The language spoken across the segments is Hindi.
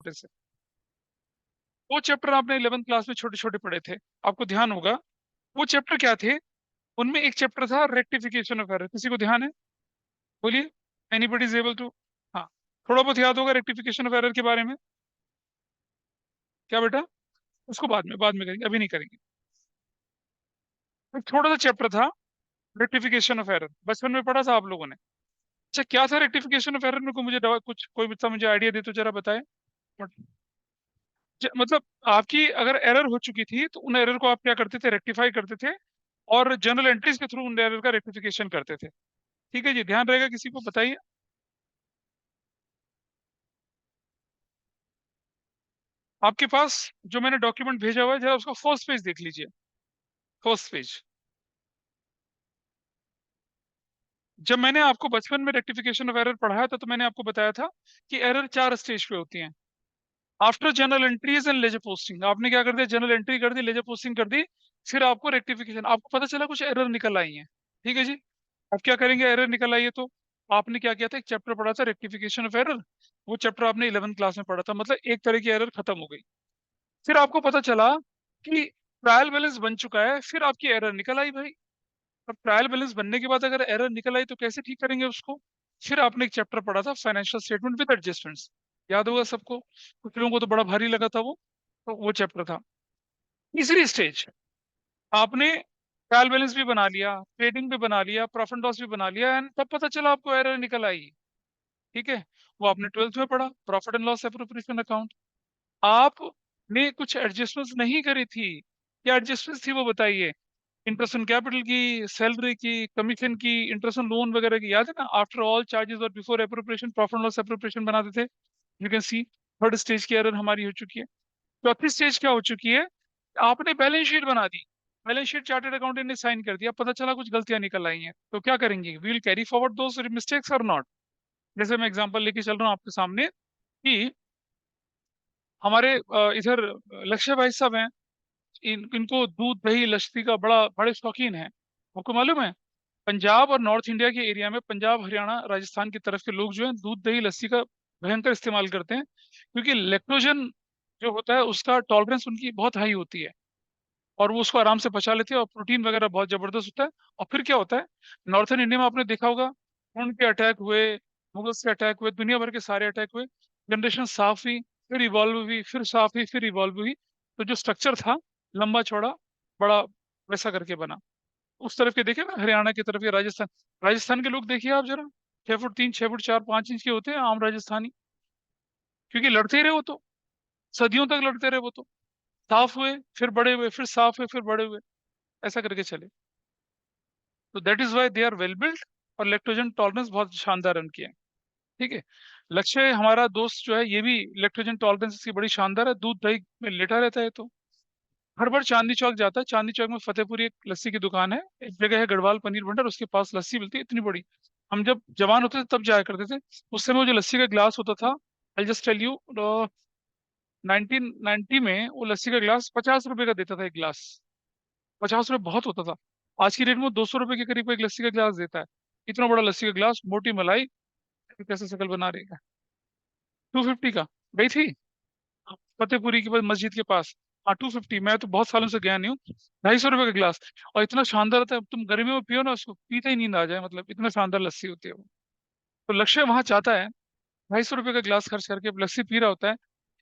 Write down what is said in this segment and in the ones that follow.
छोटे से। वो चैप्टर आपने 11th क्लास में छोटे छोटे पढ़े थे, आपको ध्यान होगा। वो चैप्टर क्या थे? उनमें एक चैप्टर था रेक्टिफिकेशन ऑफ एरर। किसी को ध्यान है? बोलिए। Anybody is able to? हाँ, थोड़ा बहुत याद होगा रेक्टिफिकेशन ऑफ एरर के बारे में? क्या बेटा? उसको बाद में करेंगे, अभी नहीं करेंगे। एक छोटा सा चैप्टर था रेक्टिफिकेशन ऑफ एरर, बचपन में पढ़ा था आप लोगों ने। अच्छा, क्या था रेक्टिफिकेशन ऑफ एरर में? को मुझे कुछ कोई बच्चा मुझे आइडिया दे तो जरा बताए। मतलब आपकी अगर एरर हो चुकी थी तो उन एरर को आप क्या करते थे? रेक्टिफाई करते थे, और जनरल एंट्रीज के थ्रू उन एरर का रेक्टिफिकेशन करते थे। ठीक है जी, ध्यान रहेगा किसी को? बताइए। आपके पास जो मैंने डॉक्यूमेंट भेजा हुआ है, जरा उसका फर्स्ट पेज देख लीजिए। First page. जब मैंने आपको बचपन में रेक्टिफिकेशन ऑफ एरर पढ़ाया था तो मैंने आपको बताया था कि एरर 4 स्टेज पे होती हैं। After general entries and ledger posting, आपने क्या कर दिया? जनरल एंट्री कर दी, लेजर पोस्टिंग कर दी, फिर आपको रेक्टिफिकेशन, आपको पता चला कुछ एरर निकल आई है। ठीक है जी। अब क्या करेंगे? एरर निकल आई है तो आपने क्या किया था? एक चैप्टर पढ़ा था रेक्टिफिकेशन ऑफ एरर। वो चैप्टर आपने 11th क्लास में पढ़ा था, मतलब एक तरह की एरर खत्म हो गई। फिर आपको पता चला कि ट्रायल बैलेंस बन चुका है, फिर आपकी एरर निकल आई भाई। अब ट्रायल बैलेंस बनने के बाद अगर एरर निकल आई तो कैसे ठीक करेंगे उसको? फिर आपने एक चैप्टर पढ़ा था फाइनेंशियल स्टेटमेंट विद एडजस्टमेंट्स। याद होगा सबको, कुछ लोगों को तो बड़ा भारी लगा था वो। तो वो चैप्टर था। तीसरी स्टेज, आपने ट्रायल बैलेंस भी बना लिया, ट्रेडिंग भी बना लिया, प्रॉफिट लॉस भी बना लिया, एंड तब पता चला आपको एरर निकल आई। ठीक है। वो आपने 12th में पढ़ा, profit and loss appropriation account. आपने कुछ एडजस्टमेंट्स नहीं करी थी। क्या एडजस्टमेंट्स थी वो बताइए? इंटरेस्ट ऑन कैपिटल की, सैलरी की, कमीशन की, इंटरेस्ट ऑन लोन वगैरह की, याद है ना? आफ्टर ऑल चार्जेस और before appropriation profit loss appropriation बनाते थे। You can see third stage की एरर हमारी हो चुकी है। चौथी स्टेज क्या हो चुकी है? आपने बैलेंस शीट बना दी, बैलेंस शीट चार्टर्ड अकाउंटेंट ने साइन कर दिया, पता चला कुछ गलतियां निकल आई हैं, तो क्या करेंगे? We will carry forward those mistakes or not? जैसे मैं एग्जांपल लेके चल रहा हूँ आपके सामने कि हमारे इधर लक्ष्य भाई साहब हैं। इनको दूध दही लस्सी का बड़े शौकीन हैं। आपको मालूम है, पंजाब और नॉर्थ इंडिया के एरिया में, पंजाब हरियाणा राजस्थान की तरफ के लोग जो है दूध दही लस्सी का भयंकर इस्तेमाल करते हैं, क्योंकि लैक्टोजन जो होता है उसका टॉलरेंस उनकी बहुत हाई होती है, और वो उसको आराम से पचा लेते हैं, और प्रोटीन वगैरह बहुत जबरदस्त होता है। और फिर क्या होता है, नॉर्थन इंडिया में आपने देखा होगा, उनके अटैक हुए, मुगल्स के अटैक हुए, दुनिया भर के सारे अटैक हुए, जनरेशन साफ हुई, फिर इवॉल्व हुई, फिर साफ हुई, फिर इवॉल्व हुई। तो जो स्ट्रक्चर था, लंबा चौड़ा बड़ा, वैसा करके बना। उस तरफ के देखे ना, हरियाणा की तरफ या राजस्थान, राजस्थान के लोग देखिए आप जरा, 6 फुट 3, 6 फुट 4, 5 इंच के होते हैं आम राजस्थानी। क्योंकि लड़ते ही रहे वो तो, सदियों तक लड़ते रहे वो तो। साफ हुए, फिर बड़े हुए, फिर साफ हुए, फिर बड़े हुए, ऐसा करके चले। तो that is why they are well built, और लेक्टोजन टॉलरेंस बहुत शानदार उनकी है। ठीक है। लक्ष्य हमारा दोस्त जो है, ये भी लेक्टोजन टॉलरेंस इसकी बड़ी शानदार है, दूध दही में लेटा रहता है। तो हर बार चांदनी चौक जाता है, चांदनी चौक में फतेहपुरी एक लस्सी की दुकान है, एक जगह है गढ़वाल पनीर भंडार, उसके पास लस्सी मिलती है इतनी बड़ी। हम जब जवान होते थे तब जाया करते थे। उस समय वो जो लस्सी का गिलास होता था, आई जस्ट टेल यू, 1990 में वो लस्सी का गिलास 50 रुपए का देता था एक गिलास। 50 रुपए बहुत होता था। आज की डेट में 200 रुपए के करीब एक लस्सी का गिलास देता है। इतना बड़ा लस्सी का गिलास, मोटी मलाई। कैसे शकल बना रही है? 250 का। गई थी फतेहपुरी के पास, मस्जिद के पास। हाँ, 250। मैं तो बहुत सालों से गया नहीं हूँ। 250 रुपए का गिलास, और इतना शानदार रहता है, तुम गर्मियों में पियो ना उसको, पीते ही नींद आ जाए, मतलब इतना शानदार लस्सी होती है वो। तो लक्ष्य वहां चाहता है, 250 रुपए का गिलास खर्च करके लस्सी पी रहा होता है।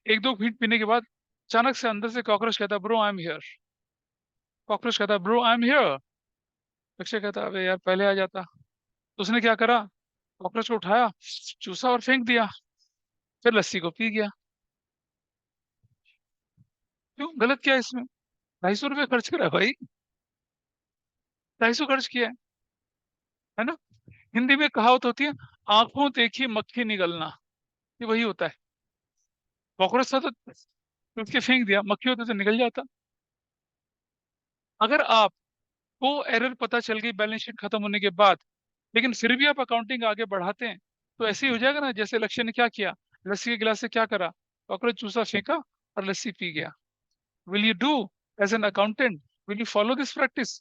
एक दो घींट पीने के बाद अचानक से अंदर से कॉकरोच कहता है, bro I am here. Cockroach कहता है, ब्रो आई एम हियर। लक्ष्य कहता है, अबे यार पहले आ जाता। तो उसने क्या करा, कॉकरोच को उठाया, चूसा और फेंक दिया, फिर लस्सी को पी गया। क्यों? गलत क्या है इसमें? 250 रुपये खर्च करा भाई, 250 खर्च किया है ना? हिंदी में कहावत होती है, आंखों देखी मक्खी निगलना। ये वही होता है। कॉकरोच था तो उसके फेंक दिया, मक्खी होते तो निकल जाता। अगर आपको एरर पता चल गई बैलेंस शीट खत्म होने के बाद, लेकिन फिर भी आप अकाउंटिंग आगे बढ़ाते हैं, तो ऐसे ही हो जाएगा ना, जैसे लक्ष्य ने क्या किया, लस्सी के गिलास से क्या करा, कॉकरोच चूसा फेंका और लस्सी पी गया। Will you do as an accountant, will you follow this practice?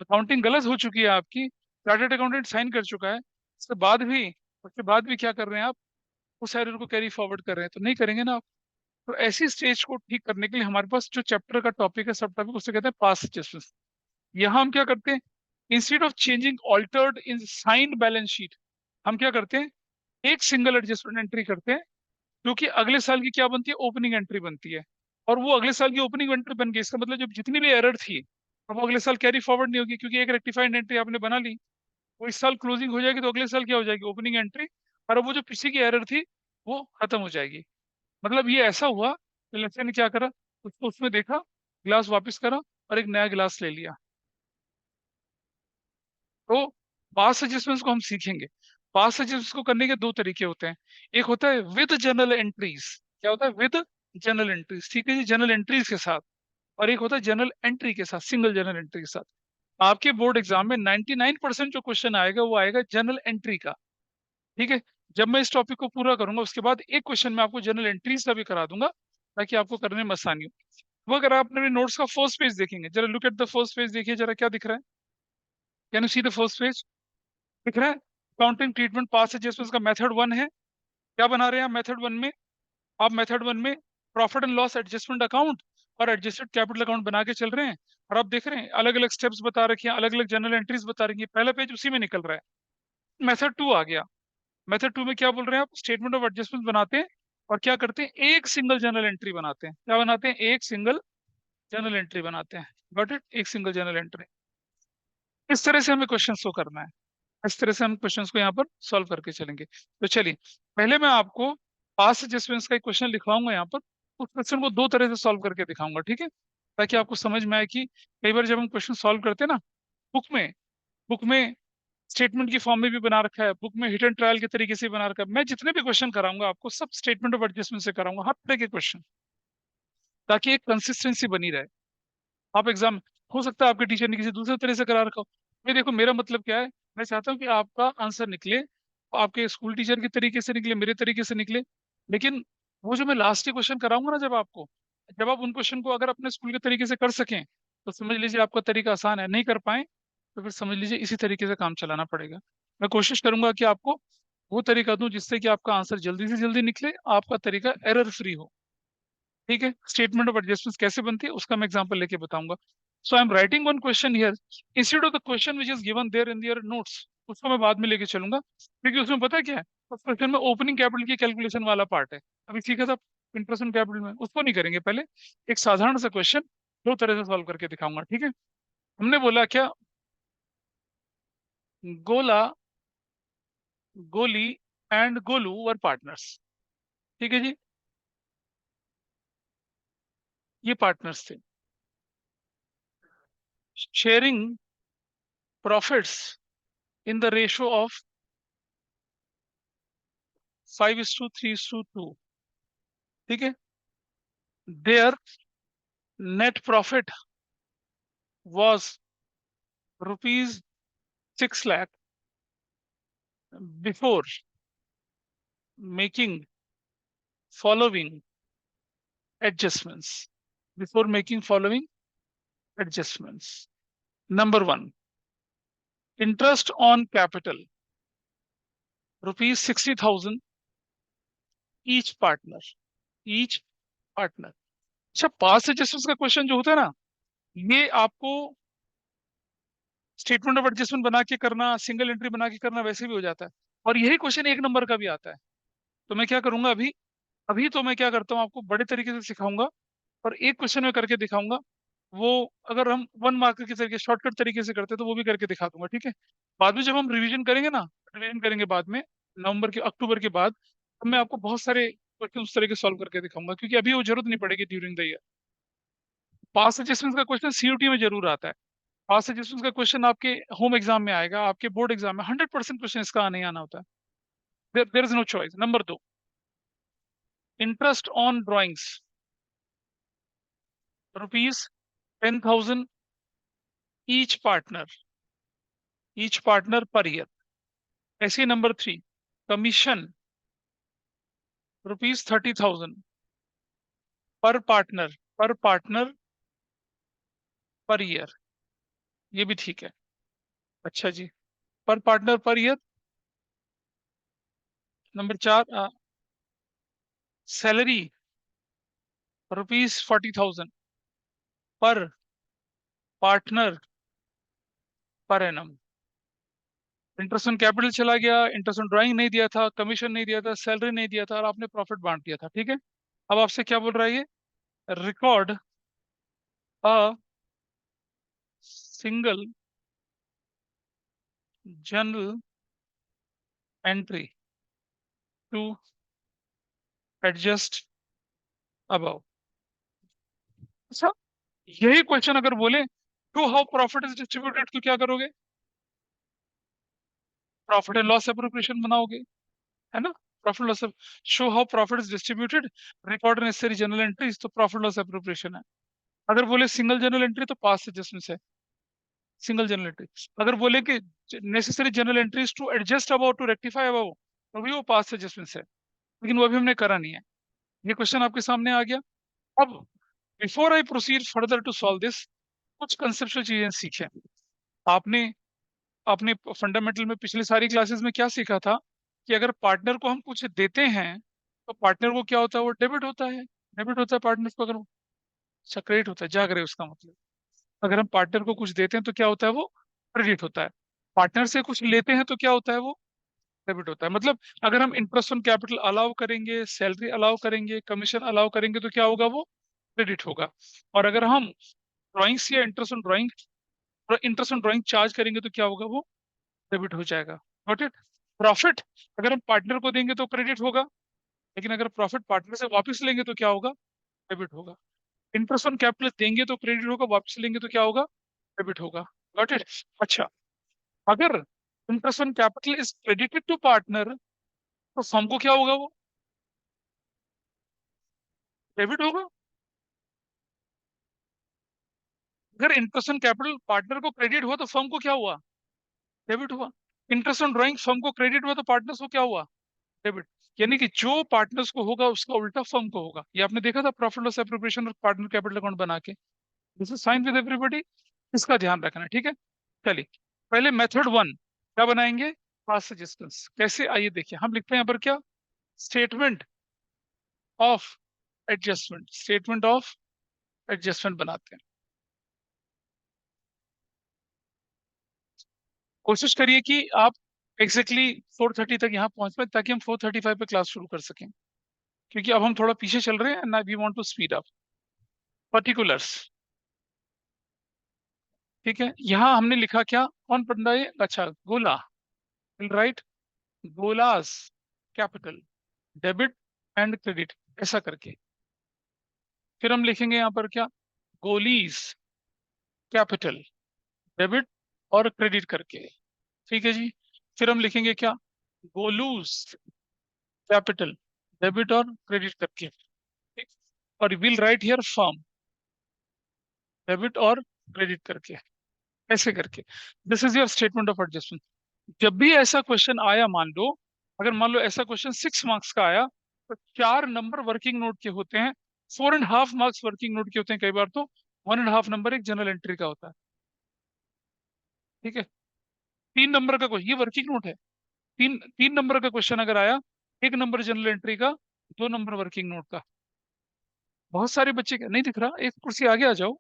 Accounting गलत हो चुकी है आपकी, चार्टर्ड अकाउंटेंट साइन कर चुका है, उसके बाद भी क्या कर रहे हैं आप? उस एरर को कैरी फॉरवर्ड कर रहे हैं, तो नहीं करेंगे ना आप। तो ऐसी स्टेज को ठीक करने के लिए हमारे पास जो चैप्टर का टॉपिक है, सब टॉपिक, उसे कहते हैं पास एडजस्टमेंट। यहाँ हम क्या करते हैं, instead of changing altered in signed balance sheet, हम क्या करते हैं, एक सिंगल एडजस्टमेंट एंट्री करते हैं, क्योंकि अगले साल की क्या बनती है, ओपनिंग एंट्री बनती है। और वो अगले साल की ओपनिंग एंट्री बन गई, इसका मतलब जब जितनी भी एरर थी, अब वो अगले साल कैरी फॉरवर्ड नहीं होगी, क्योंकि एक रेक्टिफाइड एंट्री आपने बना ली, वो इस साल क्लोजिंग हो जाएगी, तो अगले साल क्या हो जाएगी, ओपनिंग एंट्री। और अब वो जो पीछे की एरर थी वो खत्म हो जाएगी। मतलब ये ऐसा हुआ कि लक्ष्य ने क्या करा, उसको उसमें देखा, गिलास वापस करा और एक नया गिलास ले लिया। तो पास एडजस्टमेंट्स को हम सीखेंगे। पास एडजस्टमेंट्स को करने के दो तरीके होते हैं। एक होता है विद जनरल एंट्रीज, क्या होता है, विद जनरल एंट्रीज, ठीक है जी, जनरल एंट्रीज के साथ। और एक होता है जनरल एंट्री के साथ, सिंगल जनरल एंट्री के साथ। आपके बोर्ड एग्जाम में 99% जो क्वेश्चन आएगा वो आएगा जनरल एंट्री का। ठीक है। जब मैं इस टॉपिक को पूरा करूंगा उसके बाद एक क्वेश्चन मैं आपको जनरल एंट्रीज का भी करा दूंगा, ताकि आपको करने में आसानी हो। वो अगर आप अपने नोट्स का फर्स्ट पेज देखेंगे, जरा look at the first page, देखिए जरा क्या दिख रहा है, can you see the first page, दिख रहा है। काउंटिंग ट्रीटमेंट पास एडजस्टमेंट का मेथड 1 है। क्या बना रहे हैं आप मेथड 1 में, आप मेथड 1 में profit and loss adjustment account और एडजस्टेड कैपिटल अकाउंट बना के चल रहे हैं। और आप देख रहे हैं अलग अलग स्टेप्स बता रखे हैं, अलग अलग जनरल एंट्रीज बता रही है, पहला पेज उसी में निकल रहा है। मेथड 2 आ गया। मेथड 2 में क्या बोल रहे हैं, आप स्टेटमेंट ऑफ एडजस्टमेंट बनाते हैं और क्या करते हैं, एक सिंगल जनरल एंट्री बनाते हैं। क्या बनाते हैं, एक सिंगल जनरल एंट्री बनाते हैं। गॉट इट, एक सिंगल जनरल एंट्री। इस तरह से हमें क्वेश्चन को करना है। इस तरह से हम क्वेश्चंस को यहाँ पर सॉल्व करके चलेंगे। तो चलिए, पहले मैं आपको पास्ट एडजस्टमेंट्स का एक क्वेश्चन लिखवाऊंगा यहाँ पर। उस क्वेश्चन को दो तरह से सॉल्व करके दिखाऊंगा, ठीक है, ताकि आपको समझ में आए कि कई बार जब हम क्वेश्चन सॉल्व करते हैं ना, बुक में स्टेटमेंट की फॉर्म में भी बना रखा है, बुक में हिट एंड ट्रायल के तरीके से भी बना रखा है। मैं जितने भी क्वेश्चन कराऊंगा आपको सब स्टेटमेंट ऑफ एडजस्टमेंट से कराऊंगा, हर तरह के क्वेश्चन, ताकि एक कंसिस्टेंसी बनी रहे। आप एग्जाम, हो सकता है आपके टीचर ने किसी दूसरे तरह से करा रखा हो। मैं देखो, मेरा मतलब क्या है, मैं चाहता हूँ कि आपका आंसर निकले, आपके स्कूल टीचर के तरीके से निकले, मेरे तरीके से निकले। लेकिन वो जो मैं लास्ट के क्वेश्चन कराऊंगा ना जब आपको, जब आप उन क्वेश्चन को अगर अपने स्कूल के तरीके से कर सकें, तो समझ लीजिए आपका तरीका आसान है। नहीं कर पाए तो फिर समझ लीजिए इसी तरीके से काम चलाना पड़ेगा। मैं कोशिश करूंगा कि आपको वो तरीका दूं जिससे कि आपका आंसर जल्दी से जल्दी निकले, आपका तरीका एरर फ्री हो। ठीक है। स्टेटमेंट ऑफ एडजस्टमेंट कैसे बनती है उसका मैं एग्जांपल लेके बताऊंगा। So I am writing one question here instead of the question which is given there in your notes. उसको मैं बाद में लेके चलूंगा, क्योंकि उसमें पता है क्या है, उस क्वेश्चन में ओपनिंग कैपिटल की कैलकुलेशन वाला पार्ट है। अभी सीखा था इंटरेस्ट ऑन कैपिटल में, उसको नहीं करेंगे। पहले एक साधारण सा क्वेश्चन दो तरह से सॉल्व करके दिखाऊंगा, ठीक है। हमने बोला क्या, गोला, गोली एंड गोलू वर पार्टनर्स। ठीक है जी, ये पार्टनर्स थे, sharing profits in the ratio of 5:3:2। ठीक है। There net profit was ₹6 lakh before making following adjustments. Before making following adjustments. Number one, interest on capital, ₹60,000 each partner. Each partner. अच्छा, पास एडजस्टमेंट का क्वेश्चन जो होता है ना, ये आपको स्टेटमेंट ऑफ एडजस्टमेंट बना के करना, सिंगल एंट्री बना के करना, वैसे भी हो जाता है। और यही क्वेश्चन एक नंबर का भी आता है। तो मैं क्या करूंगा अभी, अभी तो मैं क्या करता हूँ, आपको बड़े तरीके से सिखाऊंगा और एक क्वेश्चन में करके दिखाऊंगा। वो अगर हम 1 मार्क के तरीके, शॉर्टकट तरीके से करते हैं तो वो भी करके दिखा दूंगा, ठीक है। बाद में जब हम रिवीजन करेंगे ना, रिवीजन करेंगे बाद में, नवंबर के, अक्टूबर के बाद, तब मैं आपको बहुत सारे क्वेश्चन उस तरह के सॉल्व करके दिखाऊंगा, क्योंकि अभी वो जरूरत नहीं पड़ेगी during the year. Pass adjustment का क्वेश्चन सीयूटी में जरूर आता है। पास एडजस्टमेंट का क्वेश्चन आपके होम एग्जाम में आएगा, आपके बोर्ड एग्जाम में 100% क्वेश्चन इसका आने आना होता है। There is no choice. Number 2, interest on drawings, ₹10,000 each partner, each partner per year. ऐसे नंबर 3, कमीशन ₹30,000 पर पार्टनर, पर पार्टनर पर ईयर। ये भी ठीक है। अच्छा जी, पर partner per year. Number 4, salary ₹40,000 पर partner per annum. Interest on capital चला गया, इंटरेस्ट ऑन ड्राइंग नहीं दिया था, कमीशन नहीं दिया था, सैलरी नहीं दिया था, और आपने प्रॉफिट बांट दिया था। ठीक है, अब आपसे क्या बोल रहा है ये? Record a single journal entry to adjust above. अच्छा, यही क्वेश्चन अगर बोले to how profit is distributed, तो क्या करोगे? प्रॉफिट एंड लॉस एप्रोप्रिएशन बनाओगे, है ना? Profit loss, show how profit is distributed, record necessary journal entries, तो प्रॉफिट लॉस एप्रोप्रिएशन है। अगर बोले सिंगल जनरल एंट्री, तो पास एडजस्टमेंट है, सिंगल जनरल एंट्री। अगर बोले कि necessary journal entries to adjust about, to rectify about, तो भी वो पास एडजस्टमेंट है, लेकिन वो अभी हमने करा नहीं है। ये क्वेश्चन आपके सामने आ गया। अब before I proceed further to solve this, कुछ कंसेप्चुअल चीजें सीखें। आपने अपने फंडामेंटल में पिछली सारी क्लासेस में क्या सीखा था कि अगर पार्टनर को हम कुछ देते हैं तो पार्टनर को क्या होता है? वो डेबिट होता है। डेबिट होता है पार्टनर को, अगर अच्छा क्रेडिट होता है, जाग रहे उसका मतलब। अगर हम पार्टनर को कुछ देते हैं तो क्या होता है? वो क्रेडिट होता है। पार्टनर से कुछ लेते हैं तो क्या होता है? वो डेबिट होता है। मतलब अगर हम इंटरेस्ट ऑन कैपिटल अलाउ करेंगे, सैलरी अलाउ करेंगे, कमीशन अलाउ करेंगे, तो क्या होगा? वो क्रेडिट होगा। और अगर हम ड्राइंग्स या इंटरेस्ट ऑन ड्राइंग चार्ज करेंगे तो क्या होगा? वो डेबिट हो जाएगा। Got it? प्रॉफिट अगर हम पार्टनर को देंगे तो क्रेडिट होगा, लेकिन अगर प्रॉफिट पार्टनर से वापस लेंगे तो क्या होगा? डेबिट होगा। इंटरेस्ट ऑन कैपिटल देंगे तो क्रेडिट होगा, वापस लेंगे तो क्या होगा? डेबिट होगा। Got it? अच्छा, अगर interest on capital is credited to partner, तो फर्म को क्या होगा? वो डेबिट होगा। अगर इंटरेस्ट ऑन कैपिटल पार्टनर को क्रेडिट हुआ तो फर्म को क्या हुआ? डेबिट हुआ। इंटरेस्ट ऑन ड्राइंग फर्म को क्रेडिट हुआ तो पार्टनर्स को क्या हुआ? डेबिट। यानी कि जो पार्टनर्स को होगा उसका उल्टा फर्म को होगा। ये आपने देखा था प्रॉफिट लॉस एप्रोप्रिएशन और पार्टनर कैपिटल अकाउंट बना के। This is fine with everybody, इसका ध्यान रखना है। ठीक है, चलिए पहले मेथड वन क्या बनाएंगे? पास सजेशंस। कैसे? आइए देखिए, हम लिखते हैं यहाँ पर क्या? Statement of adjustment. Statement of adjustment बनाते हैं। कोशिश करिए कि आप एग्जैक्टली 4:30 तक यहाँ पहुंच पाए, ताकि हम 4:35 पे क्लास शुरू कर सकें, क्योंकि अब हम थोड़ा पीछे चल रहे हैं ना, we want to speed up. Particulars, ठीक है, यहाँ हमने लिखा क्या? कौन पढ़ रहा है? अच्छा, Gola, right, Gola's capital, debit and credit, ऐसा करके। फिर हम लिखेंगे यहाँ पर क्या? गोलीज कैपिटल, डेबिट और क्रेडिट करके। ठीक है जी। फिर हम लिखेंगे क्या? गोलूज कैपिटल, डेबिट और क्रेडिट करके। ठीक। और will write here firm, debit और क्रेडिट करके, ऐसे करके। This is your statement of adjustment. जब भी ऐसा क्वेश्चन आया, मान लो, अगर मान लो ऐसा क्वेश्चन 6 मार्क्स का आया, तो 4 नंबर वर्किंग नोट के होते हैं, 4.5 मार्क्स वर्किंग नोट के होते हैं कई बार, तो 1.5 नंबर एक जनरल एंट्री का होता है। ठीक है, 3 नंबर का क्वेश्चन, ये वर्किंग नोट है। तीन तीन नंबर का क्वेश्चन अगर आया, 1 नंबर जनरल एंट्री का, 2 नंबर वर्किंग नोट का। बहुत सारे बच्चे क्या नहीं दिख रहा, एक कुर्सी आगे आ जाओ,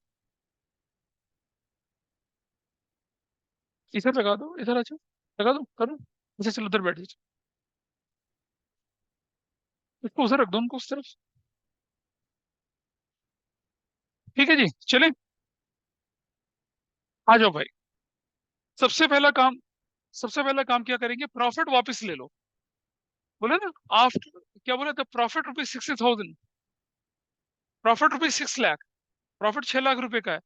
इधर लगा दो, इधर आ जाओ, लगा दो, करो। अच्छा चलो उधर बैठ जाओ, इसको उधर रख दो, उनको उस तरफ। ठीक है जी, चले, आ जाओ भाई। सबसे पहला काम, सबसे पहला काम क्या करेंगे? प्रॉफिट वापस ले लो। बोले ना, आफ्टर, क्या बोले थे? Profit ₹60,000, profit ₹6 lakh, profit 6 lakh रुपए का है।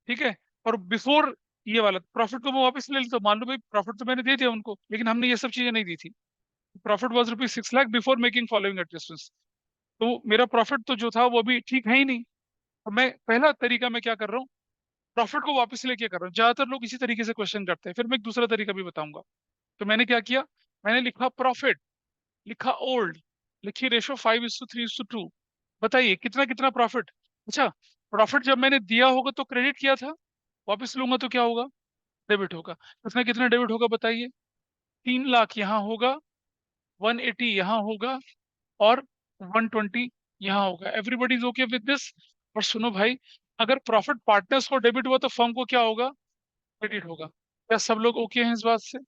ठीक है, और बिफोर ये वाला प्रॉफिट को मैं वापस ले लेता हूँ। मान लो भाई प्रॉफिट तो मैंने दे दिया उनको, लेकिन हमने ये सब चीजें नहीं दी थी। Profit was ₹6 lakh before making following adjustments. तो मेरा प्रॉफिट तो जो था वो अभी ठीक है ही नहीं। तो मैं पहला तरीका मैं क्या कर रहा हूँ? प्रॉफिट को वापस लेके कर रहा हूँ। ज्यादातर लोग इसी तरीके से क्वेश्चन करते हैं, फिर मैं एक दूसरा तरीका भी बताऊंगा। तो मैंने क्या किया? मैंने लिखा प्रॉफिट, लिखा ओल्ड, लिखी रेशो 5:3:2। बताइए कितना कितना प्रॉफिट? अच्छा, प्रॉफिट जब मैंने दिया होगा तो क्रेडिट किया था, वापस लूंगा तो क्या होगा? डेबिट होगा। कितना कितना डेबिट होगा बताइए? 3 लाख यहाँ होगा, 180 यहाँ होगा, और 120 यहाँ होगा everybody is okay with this. और सुनो भाई, अगर प्रॉफिट पार्टनर्स को डेबिट हुआ तो फर्म को क्या होगा? क्रेडिट होगा। क्या सब लोग ओके हैं इस बात से?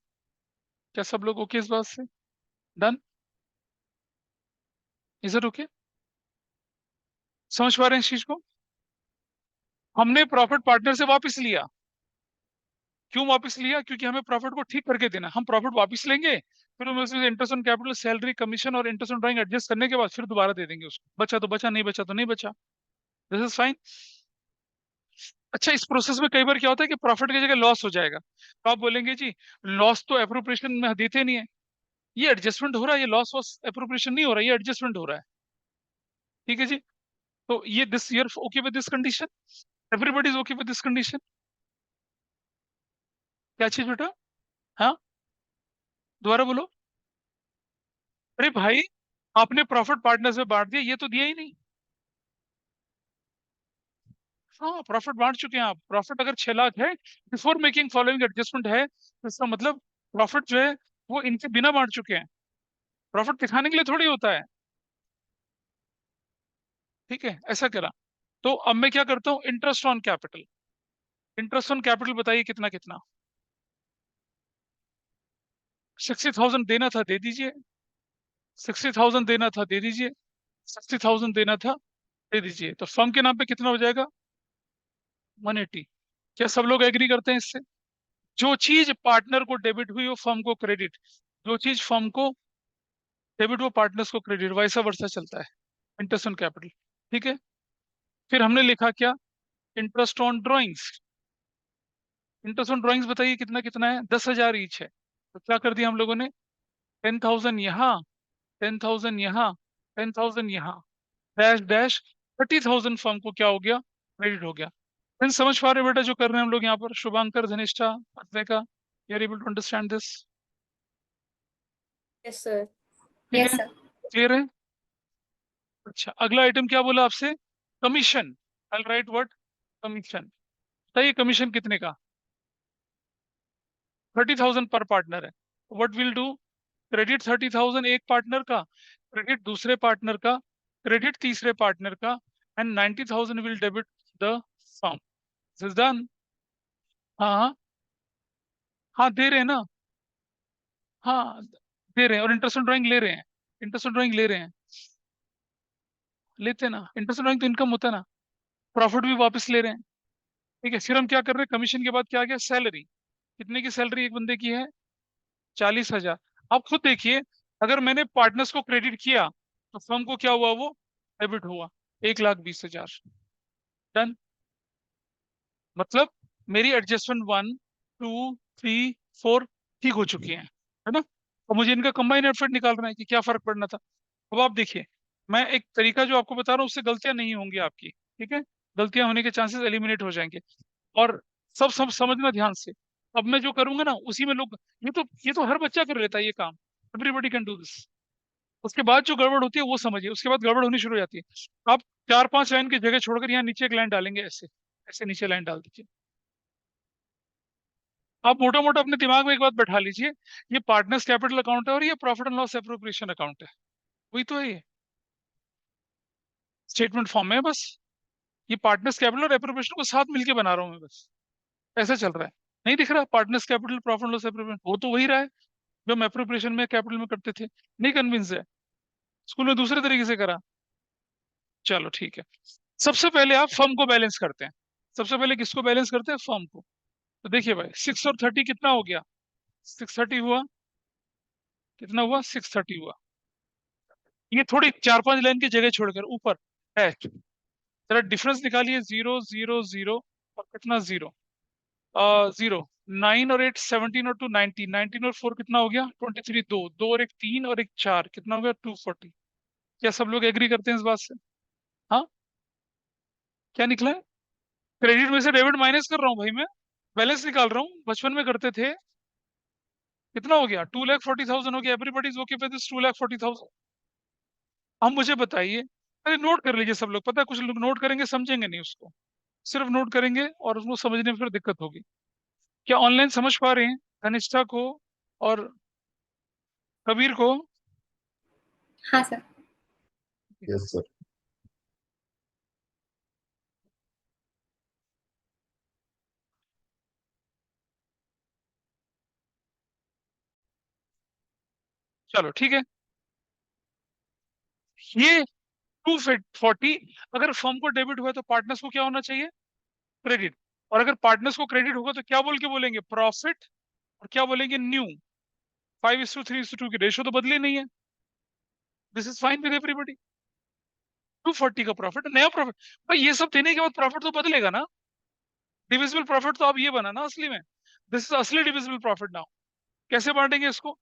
क्या सब लोग ओके इस बात से? डन? Is it okay? समझ पा रहे हैं इस चीज को? हमने प्रॉफिट पार्टनर से वापस लिया। क्यों वापस लिया? क्योंकि हमें प्रॉफिट को ठीक करके देना। हम प्रॉफिट वापस लेंगे, फिर हम उसमें interest on capital, salary, commission और इंटरेस्ट ऑन ड्राइंग एडजस्ट करने के बाद फिर दोबारा दे देंगे उसको। बचा तो बचा, नहीं बचा तो नहीं बचा। This is fine. अच्छा, इस प्रोसेस में कई बार क्या होता है कि प्रॉफिट की जगह लॉस हो जाएगा, तो आप बोलेंगे जी लॉस तो अप्रोप्रिएशन में देते नहीं है, ये एडजस्टमेंट हो रहा है, ये लॉस वॉस अप्रोप्रिएशन नहीं हो रहा है, ये एडजस्टमेंट हो रहा है। ठीक है जी। तो ये this year okay with this condition? Everybody is okay with this condition? क्या चीज बेटा? हाँ, दोबारा बोलो। अरे भाई, आपने प्रॉफिट पार्टनर्स में बांट दिया, ये तो दिया ही नहीं। हाँ, प्रॉफिट बांट चुके हैं आप। प्रॉफिट अगर 6 लाख है, बिफोर मेकिंग फॉलोइंग एडजस्टमेंट है, तो इसका मतलब प्रॉफिट जो है वो इनके बिना बांट चुके हैं। प्रॉफिट दिखाने के लिए थोड़ी होता है। ठीक है, ऐसा करा। तो अब मैं क्या करता हूँ, interest on capital. Interest on capital बताइए कितना कितना? 60,000 देना था, दे दीजिए। 60,000 देना था, दे दीजिए। 60,000 देना था, दे दीजिए। तो फर्म के नाम पे कितना हो जाएगा? 180। क्या सब लोग एग्री करते हैं इससे? जो चीज पार्टनर को डेबिट हुई वो फर्म को क्रेडिट, जो चीज फर्म को डेबिट वो पार्टनर्स को क्रेडिट, वैसा वर्षा चलता है। Interest on capital. ठीक है। फिर हमने लिखा क्या? Interest on drawings. Interest on drawings बताइए कितना कितना है? 10,000 ईच है। तो क्या कर दिया हम लोगों ने? 10,000 यहाँ, 10,000 यहाँ, 10,000 यहाँ, डैश डैश 30,000 फर्म को क्या हो गया? क्रेडिट हो गया। फिर समझ पा रहे हो बेटा जो कर रहे हैं हम लोग यहाँ पर? शुभांकर, धनिष्ठा, का, you are able to understand this? Yes sir. ठीक यस है, सर। क्लियर है? अच्छा, अगला आइटम क्या बोला आपसे? Commission. I write word commission. बताइए कमीशन कितने का? 30,000 पर पार्टनर है। What will do? क्रेडिट 30,000 एक पार्टनर का, क्रेडिट दूसरे पार्टनर का, क्रेडिट तीसरे पार्टनर का, and 90,000 will debit the firm. This is done. हाँ हाँ। हाँ, दे रहे हैं ना। हाँ, दे रहे हैं, और इंटरेस्ट ड्राइंग ले रहे हैं। इंटरेस्ट ड्राइंग ले रहे हैं। लेते हैं ना, इंटरेस्ट ड्राइंग तो इनकम होता है ना। प्रॉफिट भी वापस ले रहे हैं। ठीक है, फिर हम क्या कर रहे हैं? कमीशन के बाद क्या आ गया? सैलरी। कितने की सैलरी एक बंदे की है? 40,000। आप खुद देखिए, अगर मैंने पार्टनर्स को क्रेडिट किया तो फर्म को क्या हुआ? वो डेबिट हुआ। 1,20,000। डन। मतलब मेरी एडजस्टमेंट 1, 2, 3, 4 ठीक हो चुकी है ना? और मुझे इनका कंबाइन एफर्ट निकालना है कि क्या फर्क पड़ना था। अब आप देखिए, मैं एक तरीका जो आपको बता रहा हूँ उससे गलतियां नहीं होंगी आपकी। ठीक है, गलतियां होने के चांसेस एलिमिनेट हो जाएंगे। और सब समझना ध्यान से। अब मैं जो करूंगा ना उसी में लोग, ये तो हर बच्चा कर लेता है ये काम। Everybody can do this. उसके बाद जो गड़बड़ होती है वो समझिए, उसके बाद गड़बड़ होनी शुरू हो जाती है। आप 4-5 लाइन की जगह छोड़कर यहाँ नीचे एक लाइन डालेंगे, ऐसे ऐसे नीचे लाइन डाल दीजिए। आप मोटा मोटा अपने दिमाग में एक बात बैठा लीजिए, ये पार्टनर्स कैपिटल अकाउंट है और ये profit and loss appropriation account है। वही तो है ये, स्टेटमेंट फॉर्म में है बस। ये पार्टनर्स कैपिटल और एप्रोप्रिएशन को साथ मिलके बना रहा हूँ मैं बस। ऐसा चल रहा है। नहीं दिख रहा? Partners capital, profit and loss appropriation हो तो वही रहा है जो हम एप्रोप्रिएशन में कैपिटल में करते थे। नहीं कन्विंस है? स्कूल में दूसरे तरीके से करा। चलो ठीक है। सबसे पहले आप फर्म को बैलेंस करते हैं। सबसे पहले किसको बैलेंस करते हैं? फर्म को। तो देखिए भाई, 6 और 30 कितना हो गया? 630 हुआ। कितना हुआ? 630 हुआ। ये थोड़ी 4-5 लाइन की जगह छोड़कर ऊपर है, जरा डिफरेंस निकालिए। 0, 0, 0 और कितना? 0, 0। 9 और 8 17 और 2 19, 19 और 4 कितना हो गया? 23। दो दो और एक 3 और एक 4 कितना हो गया? 240। क्या सब लोग एग्री करते हैं इस बात से? हाँ। क्या निकला है? क्रेडिट में से डेबिट माइनस कर रहा हूँ भाई मैं, बैलेंस निकाल रहा हूँ। बचपन में करते थे। कितना हो गया? 2,40,000 हो गया। Everybody is okay with this 2,40,000। अब मुझे बताइए, अरे नोट कर लीजिए सब लोग। पता है कुछ लोग नोट करेंगे समझेंगे नहीं उसको, सिर्फ नोट करेंगे और उसको समझने में फिर दिक्कत होगी। क्या ऑनलाइन समझ पा रहे हैं कनिष्ठा को और कबीर को? हाँ सर। Yes sir. चलो ठीक है। ये 240 अगर फर्म को डेबिट हुआ तो पार्टनर्स को क्या होना चाहिए? क्रेडिट। और अगर पार्टनर्स को क्रेडिट होगा तो क्या बोल के बोलेंगे? प्रॉफिट। और क्या बोलेंगे? न्यू। 5:3:2 की रेशो तो बदली नहीं है। This is fine with everybody. 240 का प्रॉफिट, नया प्रॉफिट। भाई ये सब देने के बाद प्रॉफिट तो बदलेगा ना। डिविजिबल प्रॉफिट तो अब ये बना ना असली में। दिस इज असली डिविजिबल प्रॉफिट नाउ। कैसे बांटेंगे इसको?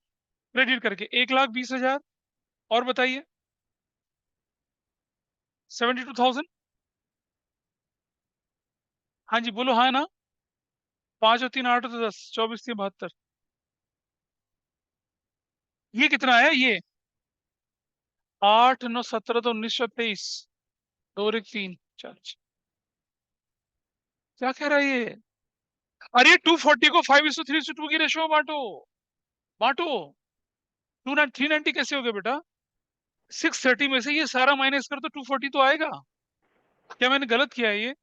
क्रेडिट करके 1,20,000। और बताइए। 72,000। हाँ जी बोलो, हाँ ना। 5 और 3 8 तो 10, 24 3 72। ये कितना है ये? 8 9 17 तो 1923। 2 और 1 3 4। क्या कह रहा है ये? अरे 240 को 5:3:2 की रेशो में बांटो। बांटो। 390 कैसे हो गया बेटा? 630 में से ये सारा माइनस कर तो 240 तो आएगा। क्या मैंने गलत किया है ये?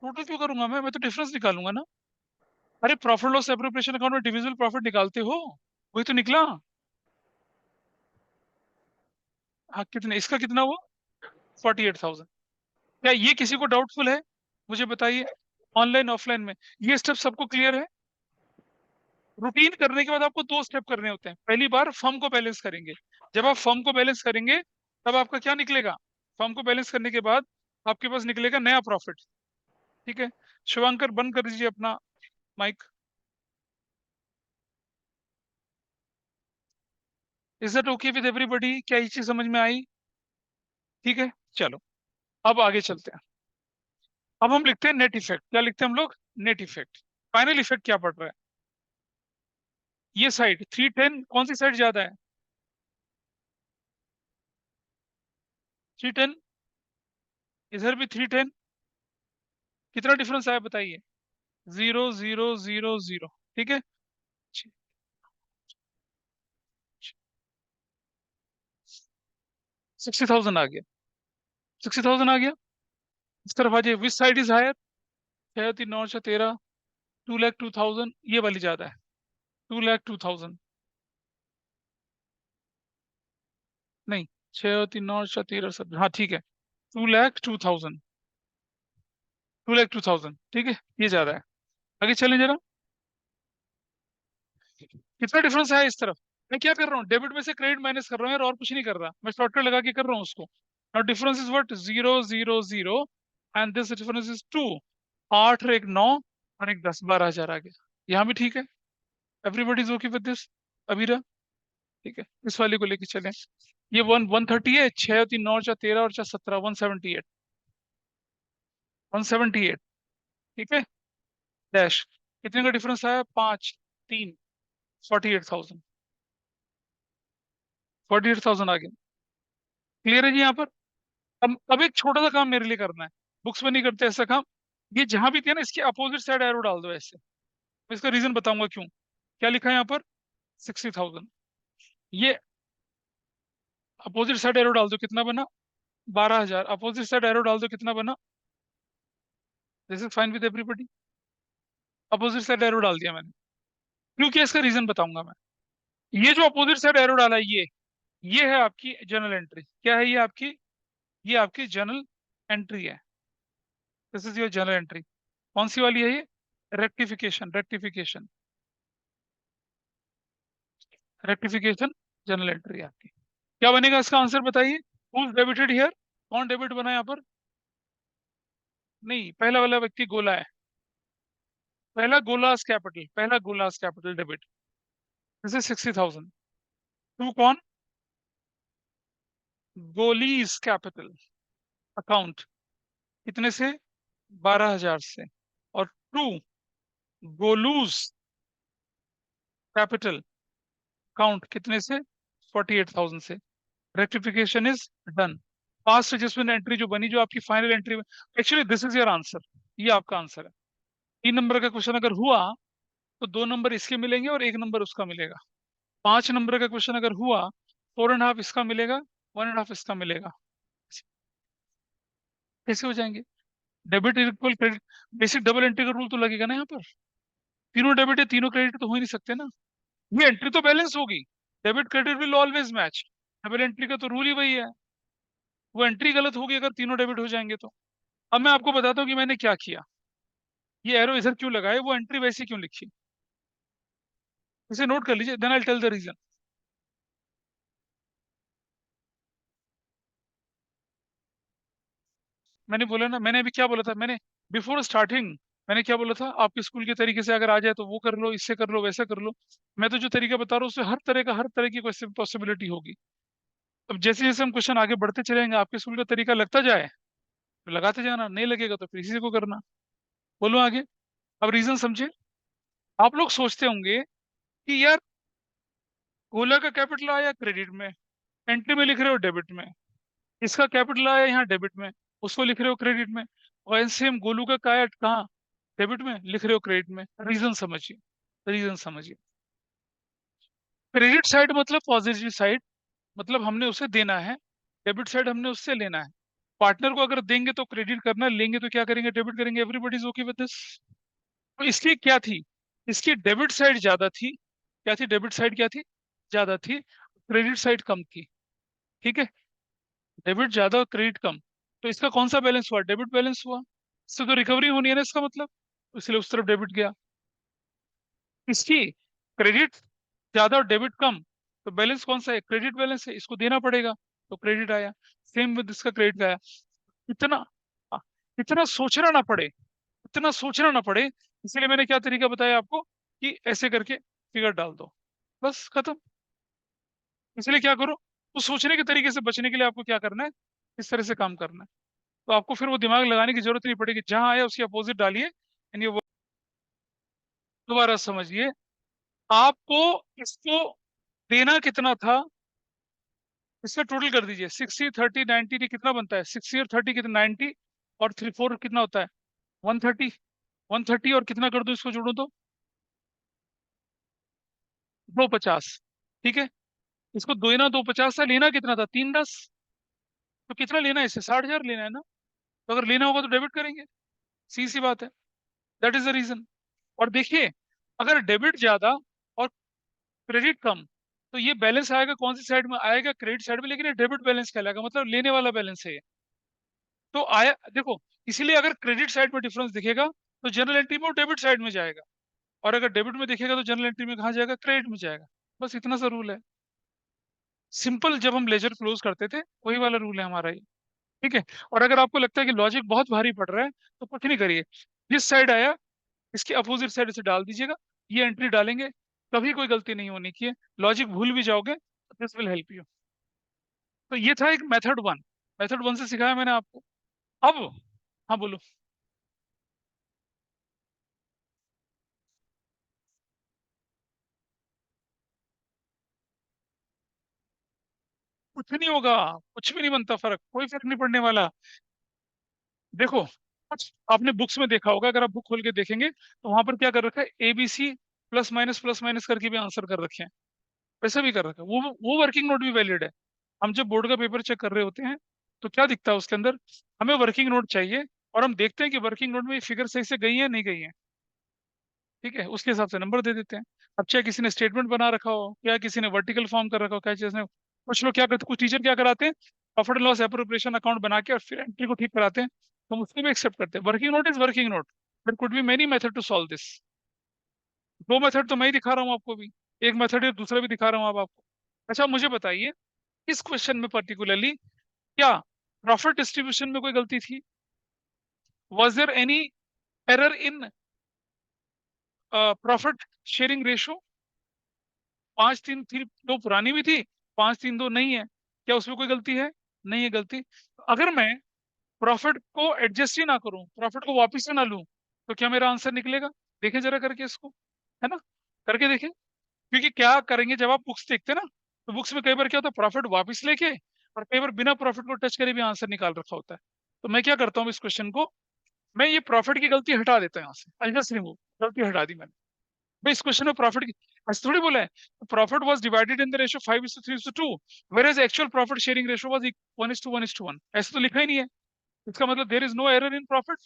टोटल क्यों करूंगा मैं तो डिफरेंस निकालूंगा ना। अरे प्रॉफिट लॉस एप्रोप्रिएशन अकाउंट में डिविजिबल प्रॉफिट निकालते हो। वही तो निकला। हाँ कितने, इसका कितना हुआ? 48,000। क्या ये किसी को डाउटफुल है? मुझे बताइए। ऑनलाइन ऑफलाइन में ये स्टेप सबको क्लियर है? रूटीन करने के बाद आपको दो स्टेप करने होते हैं। पहली बार फर्म को बैलेंस करेंगे। जब आप फर्म को बैलेंस करेंगे तब आपका क्या निकलेगा? फर्म को बैलेंस करने के बाद आपके पास निकलेगा नया प्रॉफिट। ठीक है। शिवांकर बंद कर दीजिए अपना mic. Is that okay with everybody? क्या ये चीज समझ में आई? ठीक है। चलो अब आगे चलते हैं। अब हम लिखते हैं नेट इफेक्ट। क्या लिखते हैं हम लोग? Net effect. फाइनल इफेक्ट क्या पड़ रहा है? ये साइड 310 कौन सी साइड ज्यादा है? 310। इधर भी 310। कितना डिफरेंस आया बताइए? 0 0 0 0। ठीक है। 60,000 आ गया। 60,000 आ गया। इस तरफ आ जाइए। विच साइड इज हायर? 6 3 9 6 13। 2,02,000 ये वाली ज्यादा है। 2,02,000। नहीं। 6 3 9 6 13 हाँ ठीक है। 2,02,000। 2,02,000 ठीक है। ये ज्यादा है। आगे चलें जरा। कितना डिफरेंस है इस तरफ? मैं क्या कर रहा हूँ? डेबिट में से क्रेडिट माइनस कर रहा हूँ यार, और कुछ नहीं कर रहा। मैं शॉर्टकट लगा के कर रहा हूँ उसको। Now difference is what? 0 0 0। And this difference is 2। 8 और 1 9 और 1 10, 12,000 आ गया। यहाँ भी ठीक है। Everybody is okay with this? Abira? ठीक है। इस वाले को लेके चले। ये 130 है। 6 3 9 4 13 और 4 17, 178। 178। ठीक है। डैश। कितने का डिफरेंस आया? 5 3। 48,000। 48,000 आ गया। क्लियर है जी यहाँ पर? अब एक छोटा सा काम मेरे लिए करना है। बुक्स में नहीं करते ऐसा काम। ये जहां भी दिया ना इसके अपोजिट साइड एरो डाल दो ऐसे। मैं इसका रीजन बताऊंगा क्यों। क्या लिखा है यहाँ पर? 60,000। ये अपोजिट साइड एरो डाल दो, कितना बना? 12,000। अपोजिट साइड एरो डाल दो, कितना बना? This is fine with everybody. Opposite side arrow डाल दिया मैंने। क्यों किया इसका रीजन बताऊंगा मैं। ये जो अपोजिट साइड एरो डाला है ये है आपकी जर्नल एंट्री। क्या है ये आपकी? ये आपकी जर्नल एंट्री है। This is your journal entry. कौन सी वाली है ये? Rectification. Rectification. Rectification journal entry है आपकी। क्या बनेगा इसका आंसर बताइए? Who debited here? कौन डेबिट बना यहाँ पर? नहीं, पहला वाला व्यक्ति गोला है। पहला गोलास कैपिटल, पहला Gola's capital debit. This is 60,000। To कौन? Goli's capital account. कितने से? 12,000 से। और टू गोलूज कैपिटल अकाउंट कितने से? 48,000 से। Rectification is done. Past adjustment entry जो बनी, जो आपकी फाइनल एंट्री में। Actually this is your answer. ये आपका आंसर है। 3 नंबर का क्वेश्चन अगर हुआ तो 2 नंबर इसके मिलेंगे और 1 नंबर उसका मिलेगा। 5 नंबर का क्वेश्चन अगर हुआ, 4.5 इसका मिलेगा, 1.5 इसका मिलेगा। कैसे हो जाएंगे? Debit equal credit. Basic double entry का रूल तो लगेगा ना यहाँ पर। तीनों डेबिट है तीनों क्रेडिट तो हो ही नहीं सकते ना। ये एंट्री तो बैलेंस होगी, debit credit will always match, double entry का तो रूल ही वही है। वो एंट्री गलत होगी अगर तीनों डेबिट हो जाएंगे तो। अब मैं आपको बताता हूँ कि मैंने क्या किया, ये एरो इधर क्यों लगाए, वो एंट्री वैसे क्यों लिखी, इसे नोट कर लीजिए, then I tell the reason. मैंने बोला ना, मैंने अभी क्या बोला था, मैंने बिफोर स्टार्टिंग मैंने क्या बोला था, आपके स्कूल के तरीके से अगर आ जाए तो वो कर लो, इससे कर लो, वैसा कर लो। मैं तो जो तरीका बता रहा हूँ उसमें हर तरह की पॉसिबिलिटी होगी। अब जैसे जैसे हम क्वेश्चन आगे बढ़ते चलेंगे, आपके स्कूल का तरीका लगता जाए तो लगाते जाना, नहीं लगेगा तो फिर इसी को करना। बोलो आगे। अब रीजन समझे। आप लोग सोचते होंगे कि यार ओला का कैपिटल आया क्रेडिट में, एंट्री में लिख रहे हो डेबिट में, इसका कैपिटल आया यहाँ डेबिट में, उसको लिख रहे हो क्रेडिट में, और सेम गोलू का आया कहाँ, डेबिट में, लिख रहे हो क्रेडिट में। रीजन समझिए, रीजन समझिए। क्रेडिट साइड मतलब पॉजिटिव साइड, मतलब हमने उसे देना है, डेबिट साइड हमने उससे लेना है। पार्टनर को अगर देंगे तो क्रेडिट करना, लेंगे तो क्या करेंगे, डेबिट करेंगे। Everybody is okay with this. तो इसकी क्या थी, इसकी डेबिट साइड ज्यादा थी। क्या थी, डेबिट साइड क्या थी, ज्यादा थी, क्रेडिट साइड कम थी। ठीक है, डेबिट ज्यादा और क्रेडिट कम, तो इसका कौन सा बैलेंस हुआ, डेबिट बैलेंस हुआ। इससे तो रिकवरी होनी है ना इसका मतलब, इसलिए उस तरफ डेबिट गया। इसकी क्रेडिट ज्यादा और डेबिट कम, तो बैलेंस कौन सा है, क्रेडिट बैलेंस है, इसको देना पड़ेगा, तो क्रेडिट आया। सेम विद इसका क्रेडिट आया। इतना हाँ, इतना सोचना ना पड़े, इतना सोचना ना पड़े, इसीलिए मैंने क्या तरीका बताया आपको, कि ऐसे करके फिगर डाल दो, बस खत्म। इसलिए क्या करो, उस सोचने के तरीके से बचने के लिए आपको क्या करना है, इस तरह से काम करना है। तो आपको फिर वो दिमाग लगाने की जरूरत नहीं पड़ेगी, जहां आया उसकी अपोजिट डालिए, यानी वो। दोबारा समझिए, आपको इसको देना कितना था, इसका टोटल कर दीजिए, 60 30 90, ये कितना बनता है, 60 और 30 कितना, 90, और 3 4 कितना होता है, 130। 130 और कितना कर दो इसको जोड़ो तो, 250। ठीक है, इसको दो ना, 250 था, लेना कितना था, 310। तो कितना लेना है, इससे 60,000 लेना है ना, तो अगर लेना होगा तो डेबिट करेंगे, सी सी बात है। That is the reason. और देखिए, अगर डेबिट ज्यादा और क्रेडिट कम, तो ये बैलेंस आएगा कौन सी साइड में, आएगा क्रेडिट साइड में, लेकिन ये डेबिट बैलेंस कहलाएगा, मतलब लेने वाला बैलेंस है ये। तो आया देखो, इसीलिए अगर क्रेडिट साइड में डिफरेंस दिखेगा तो जनरल एंट्री में वो डेबिट साइड में जाएगा, और अगर डेबिट में दिखेगा तो जनरल एंट्री में कहाँ जाएगा, क्रेडिट में जाएगा। बस इतना सा रूल है, सिंपल। जब हम लेजर क्लोज करते थे वही वाला रूल है हमारा ये। ठीक है। और अगर आपको लगता है कि लॉजिक बहुत भारी पड़ रहा है, तो कुछ नहीं करिए, जिस साइड आया इसके अपोजिट साइड से डाल दीजिएगा, ये एंट्री डालेंगे, कभी कोई गलती नहीं होनी चाहिए। लॉजिक भूल भी जाओगे तो दिस विल हेल्प यू। तो ये था एक मेथड वन, मेथड वन से सिखाया मैंने आपको। अब हाँ बोलो। कुछ नहीं होगा, कुछ भी नहीं बनता फर्क, कोई फर्क नहीं पड़ने वाला। देखो, कुछ आपने बुक्स में देखा होगा, अगर आप बुक खोल के देखेंगे तो वहां पर क्या कर रखा है, ABC प्लस माइनस करके भी आंसर कर रखे हैं, वैसा भी कर रखा है। वो वर्किंग नोट भी वैलिड है। हम जब बोर्ड का पेपर चेक कर रहे होते हैं तो क्या दिखता है उसके अंदर, हमें वर्किंग नोट चाहिए, और हम देखते हैं कि वर्किंग नोट में फिगर सही से गई है नहीं गई है। ठीक है, उसके हिसाब से नंबर दे देते हैं। अब चाहे किसी ने स्टेटमेंट बना रखा हो, या किसी ने वर्टिकल फॉर्म कर रखा हो, क्या चीज़ ने, कुछ लोग क्या करते, कुछ टीचर क्या कराते हैं, profit and loss appropriation account बना के और फिर एंट्री को ठीक कराते हैं, तो हम उसको भी एक्सेप्ट करते हैं। Working note is working note, there could be many method to solve this. दो मेथड तो मैं ही दिखा रहा हूँ आपको भी, एक मेथड है, दूसरा भी दिखा रहा हूँ अब आपको। अच्छा मुझे बताइए, इस क्वेश्चन में पर्टिकुलरली क्या प्रॉफिट डिस्ट्रीब्यूशन में कोई गलती थी, was there any error in profit sharing ratio. 5 3 थी, दो पुरानी भी थी, 5 3 2 नहीं है, क्या उसमें कोई गलती है, नहीं है गलती। अगर मैं प्रॉफिट को एडजस्ट ही ना करूं, प्रॉफिट को वापस ही ना लूं, तो क्या मेरा आंसर निकलेगा, देखें जरा करके इसको, है ना, करके देखें। क्योंकि क्या करेंगे, जब आप बुक्स देखते हैं ना, तो बुक्स में कई बार क्या होता है, प्रॉफिट वापस लेके और कई बार बिना प्रॉफिट को टच करे भी आंसर निकाल रखा होता है। तो मैं क्या करता हूँ इस क्वेश्चन को, मैं ये प्रॉफिट की गलती हटा देता हूँ यहाँ से, आई जस्ट रिमूव, गलती हटा दी मैंने। भाई इस क्वेश्चन में प्रॉफिट की ऐसे थोड़ी बोला है, profit was divided in the ratio 5:3:2, whereas actual profit sharing ratio was 1:1:1, ऐसे तो लिखा ही नहीं है। इसका मतलब there is no error in profit.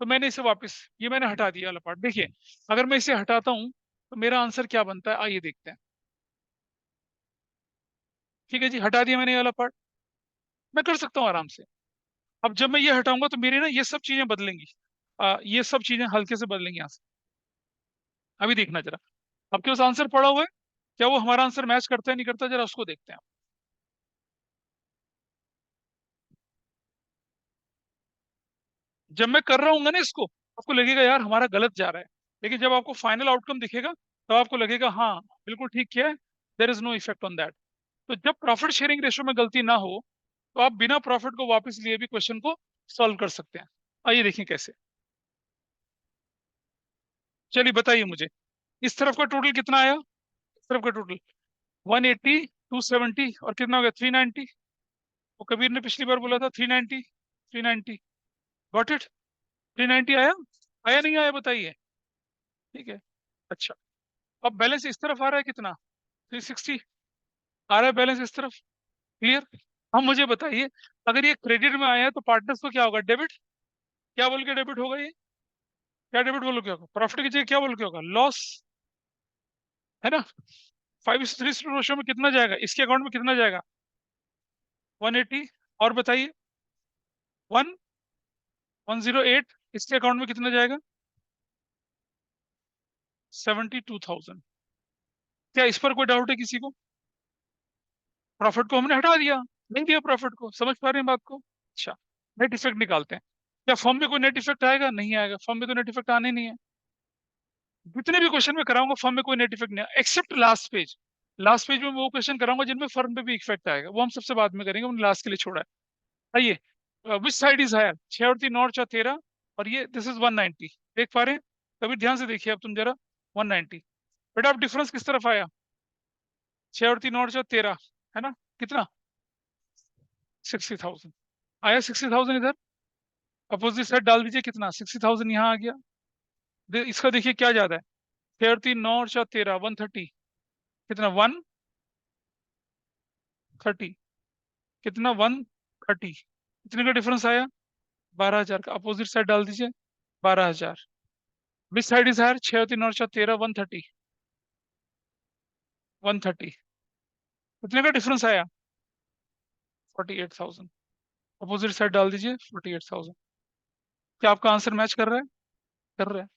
तो मैंने इसे वापस, ये मैंने हटा दिया वाला पार्ट। देखिए, अगर मैं इसे हटाता हूँ तो मेरा आंसर क्या बनता है, आइए देखते हैं। ठीक है जी, हटा दिया मैंने ये वाला पार्ट। मैं कर सकता हूँ आराम से। अब जब मैं ये हटाऊंगा तो मेरी ना ये सब चीजें बदलेंगी। ये सब चीजें हल्के से बदलेंगी यहाँ से। अभी देखना जरा, आपके पास आंसर पड़ा हुआ है, क्या वो हमारा आंसर मैच करता है नहीं करता, जरा उसको देखते हैं। जब मैं कर रहा हूँ ना इसको, आपको लगेगा यार हमारा गलत जा रहा है, लेकिन जब आपको फाइनल आउटकम दिखेगा तब आपको लगेगा हाँ बिल्कुल ठीक किया है, there is no effect on that. तो जब प्रॉफिट शेयरिंग रेशियो में गलती ना हो, तो आप बिना प्रॉफिट को वापस लिए भी क्वेश्चन को सॉल्व कर सकते हैं। आइए देखिए कैसे। चलिए बताइए मुझे, इस तरफ का टोटल कितना आया, इस तरफ का टोटल 180, 270 और कितना हो गया 390। वो कबीर ने पिछली बार बोला था 390, 390। गॉट इट, 390 आया, आया नहीं आया बताइए। ठीक है। अच्छा, अब बैलेंस इस तरफ आ रहा है कितना, 360 आ रहा है बैलेंस इस तरफ। क्लियर। अब मुझे बताइए, अगर ये क्रेडिट में आया है तो पार्टनर्स को क्या होगा, डेबिट। क्या बोल के डेबिट होगा ये, क्या डेबिट बोलो क्या होगा, प्रॉफिट की जगह क्या बोल के होगा, लॉस, है ना। 5:3 रेशो में कितना जाएगा, इसके अकाउंट में कितना जाएगा, 180। और बताइए, 108, इसके अकाउंट में कितना जाएगा, 72,000। क्या इस पर कोई डाउट है किसी को। प्रॉफिट को हमने हटा दिया, नहीं दिया प्रॉफिट को, समझ पा रहे हैं बात को। अच्छा, नेट इफेक्ट निकालते हैं। क्या फॉर्म में कोई नेट इफेक्ट आएगा, नहीं आएगा, फॉर्म में तो नेट इफेक्ट आने नहीं है। जितने भी क्वेश्चन में कराऊंगा फॉर्म में कोई नेट इफेक्ट नहीं है, except last page. Last page में वो क्वेश्चन कराऊंगा जिनमें फर्म पे भी इफेक्ट आएगा, वो हम सबसे बाद में करेंगे, हमने लास्ट के लिए छोड़ा है। आइए, विच साइड इज हायर, 6 और 3 9 और 4 13, और ये दिस इज 190। देख पा रहे हैं, कभी ध्यान से देखिए अब तुम जरा, 190। बेटा अब डिफरेंस किस तरफ आया, 6 और 3 और 4 13, है ना, कितना, 60,000 आया, 60,000 इधर। अपोजिट साइड डाल दीजिए, कितना 60,000 यहाँ आ गया। इसका देखिए क्या ज्यादा है, 6 और 3 9 और 4 13, 130, कितना 130, कितना 130, कितने का डिफरेंस आया, 12,000 का। अपोजिट साइड डाल दीजिए, 12,000। विच साइड इज हायर, 6 और 3 और 4 13, 130, 130, कितने का डिफरेंस आया, 48,000। अपोजिट साइड डाल दीजिए, 48,000। क्या आपका आंसर मैच कर रहा है, कर रहा है।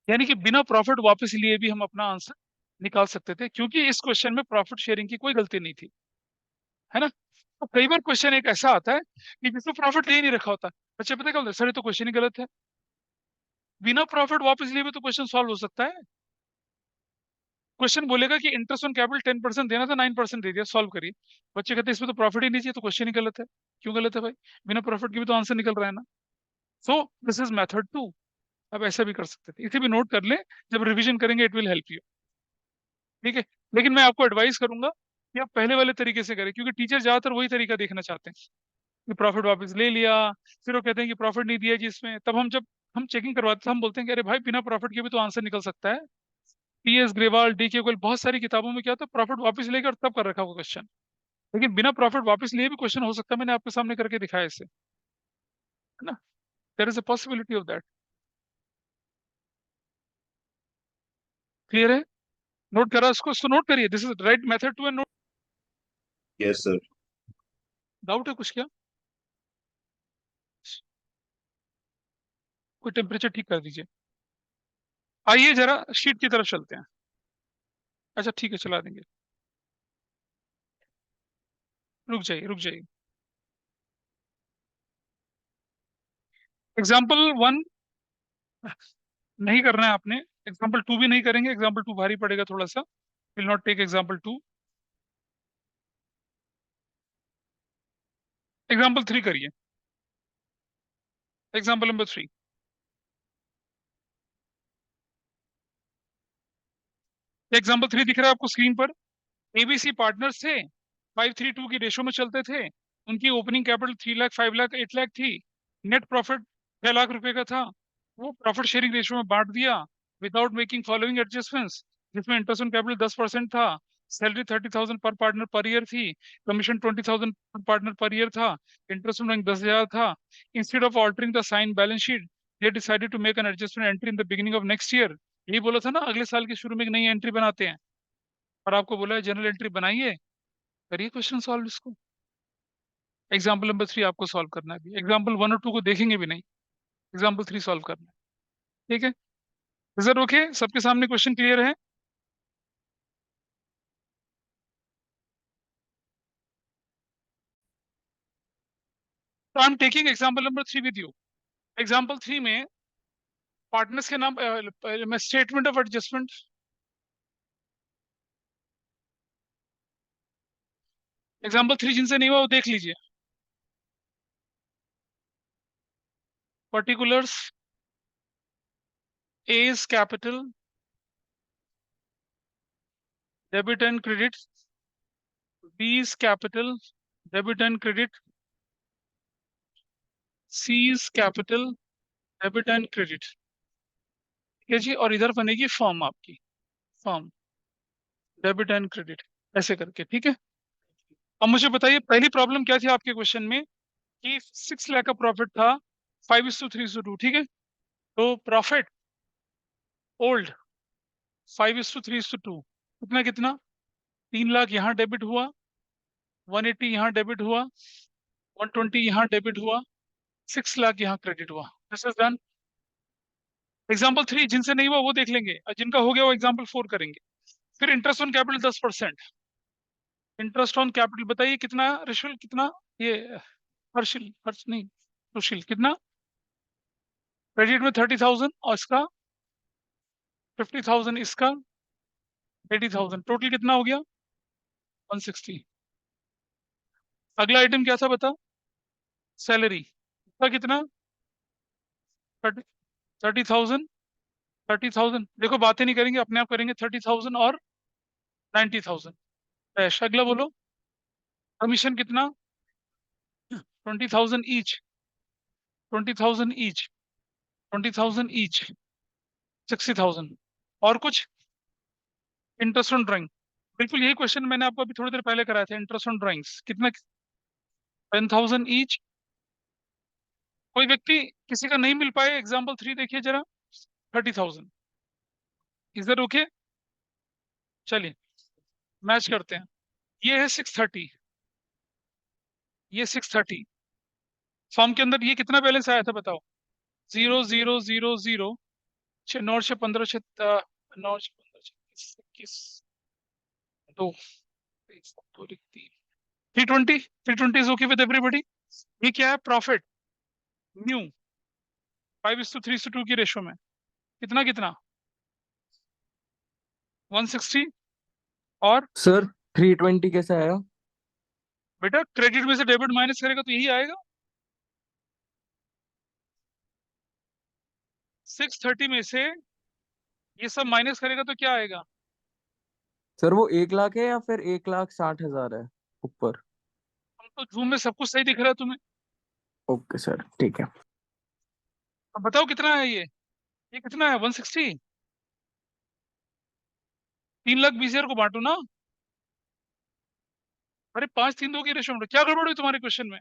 यानी कि बिना प्रॉफिट वापस लिए भी हम अपना आंसर निकाल सकते थे, क्योंकि इस क्वेश्चन में प्रॉफिट शेयरिंग की कोई गलती नहीं थी, है ना। तो कई बार क्वेश्चन एक ऐसा आता है कि जिसमें प्रॉफिट ले ही नहीं रखा होता, बच्चे पता क्या बोलते हैं, सर ये तो क्वेश्चन ही गलत है। बिना प्रॉफिट वापस लिए भी तो क्वेश्चन सॉल्व हो सकता है। क्वेश्चन बोलेगा कि इंटरेस्ट ऑन कैपिटल 10% देना था, 9% दे दिया, सॉल्व करिए। बच्चे कहते हैं इसमें तो प्रॉफिट ही नहीं चाहिए, तो क्वेश्चन ही गलत है। क्यों गलत है भाई, बिना प्रॉफिट के भी तो आंसर निकल रहा है ना। सो दिस इज मेथड 2। अब ऐसा भी कर सकते थे, इसे भी नोट कर ले, जब रिवीजन करेंगे इट विल हेल्प यू। ठीक है। लेकिन मैं आपको एडवाइस करूंगा कि आप पहले वाले तरीके से करें, क्योंकि टीचर ज्यादातर वही तरीका देखना चाहते हैं कि प्रॉफिट वापस ले लिया, फिर वो कहते हैं कि प्रॉफिट नहीं दिया जिसमें, तब हम जब हम चेकिंग करवाते हैं हम बोलते हैं कि अरे भाई बिना प्रॉफिट के भी तो आंसर निकल सकता है। पीएस ग्रेवाल, डीके गोयल, बहुत सारी किताबों में क्या होता है, प्रॉफिट वापस लेके और तब कर रखा हुआ क्वेश्चन। लेकिन बिना प्रॉफिट वापस लिए भी क्वेश्चन हो सकता है, मैंने आपके सामने करके दिखाया इसे, है ना। There is a possibility of that. Clear है, नोट करा इसको, इसको नोट करिए, this is right method two, and note. Yes sir. Doubt है कुछ क्या, कोई टेम्परेचर ठीक कर दीजिए। आइए जरा शीट की तरफ चलते हैं। अच्छा ठीक है, चला देंगे। रुक जाइए, रुक जाइए। एग्जाम्पल 1 नहीं करना है आपने, एग्जाम्पल 2 भी नहीं करेंगे, एग्जाम्पल 2 भारी पड़ेगा थोड़ा सा, will not take example 2। Example 3 करिए, एग्जाम्पल नंबर 3। एग्जाम्पल 3 दिख रहा है आपको स्क्रीन पर। एबीसी पार्टनर्स थे, 5:3 की रेशो में चलते थे। उनकी ओपनिंग कैपिटल 3 लाख, 5 लाख, 8 लाख थी। नेट प्रॉफिट 6 लाख रुपए का था। वो प्रॉफिट शेयरिंग रेशो में बांट दिया विदाउट मेकिंग फॉलोइंग एडजस्टमेंट्स, जिसमें इंटरेस्ट ऑन कैपिटल 10% था, salary 30,000 per partner per year थी, कमीशन 20,000 पर पार्टनर पर ईयर था, इंटरेस्ट ऑन बैंक 10,000 था। Instead of altering the sign balance sheet, they decided to make an adjustment entry in the beginning of next year, यही बोला था ना, अगले साल के शुरू में एक नई एंट्री बनाते हैं, और आपको बोला है जनरल एंट्री बनाइए, करिए क्वेश्चन सॉल्व इसको। एग्जाम्पल नंबर 3 आपको सॉल्व करना है, अभी एग्जाम्पल 1 और 2 को देखेंगे भी नहीं, एग्जाम्पल 3 सॉल्व करना है। ठीक है, सर ओके, सबके सामने क्वेश्चन क्लियर है? तो I am taking example number 3 with you. Example 3 में पार्टनर्स के नाम, स्टेटमेंट ऑफ एडजस्टमेंट, एग्जाम्पल 3 जिनसे नहीं हुआ वो देख लीजिए। Particulars, A is capital, debit and credit, B is capital, debit and credit, C is capital, debit and credit. ठीक है जी, और इधर बनेगी फॉर्म आपकी, फॉर्म, डेबिट एंड क्रेडिट, ऐसे करके। ठीक है, अब मुझे बताइए पहली प्रॉब्लम क्या थी आपके क्वेश्चन में, कि 6 लाख का प्रॉफिट था, 5:3:2। ठीक है, तो प्रॉफिट ओल्ड 5:3:2, कितना कितना, 3 लाख यहाँ डेबिट हुआ, 180 यहाँ डेबिट हुआ, 120 यहाँ डेबिट हुआ, 6 लाख यहाँ क्रेडिट हुआ। This is done. एग्जाम्पल 3 जिनसे नहीं हुआ वो देख लेंगे, और जिनका हो गया वो एग्जाम्पल 4 करेंगे। फिर interest on capital 10%, interest on capital बताइए कितना, रिशुल कितना, ये हर्षिल, हर्ष नहीं, सुशील कितना, क्रेडिट में 30,000 और इसका 50,000, इसका 80,000, टोटल कितना हो गया 160। अगला आइटम क्या था बता, सैलरी, इसका कितना 30,000, 30,000, देखो बातें नहीं करेंगे, अपने आप करेंगे, 30,000 और 90,000 कैश। अगला बोलो, कमीशन कितना, 20,000 ईच, 20,000 ईच, 20,000 ईच, 60,000। और कुछ, इंटरेस्ट ऑन ड्राइंग, बिल्कुल यही क्वेश्चन मैंने आपको अभी थोड़ी देर पहले कराया था, इंटरेस्ट ऑन ड्राइंग्स कितना, 10,000 ईच। कोई व्यक्ति किसी का नहीं मिल पाए, एग्जाम्पल 3 देखिए जरा, 30,000, इज दैट ओके? चलिए मैच करते हैं, ये है 630, ये 630, फॉर्म के अंदर ये कितना बैलेंस आया था बताओ, 0 0 0 0, 9 6 15 6, 9 6 15 6 21 दो, 320, 320 इज ओके विद एवरीबॉडी। ये क्या है, प्रॉफिट न्यू 5:3:2 की रेशो में, कितना कितना 160, और सर 320 कैसे आया? बेटा क्रेडिट में से डेबिट माइनस करेगा तो यही आएगा, 630 में से ये सब माइनस करेगा तो क्या आएगा। सर वो 1 लाख है या फिर 1,60,000 है ऊपर? हम तो जूम में सब कुछ सही दिख रहा है तुम्हें, ओके सर, ठीक है। अब बताओ कितना है ये कितना है 160, 3,20,000 को बांटो ना, अरे 5-3-2 की रेशो में, क्या गड़बड़ हुई तुम्हारे क्वेश्चन में,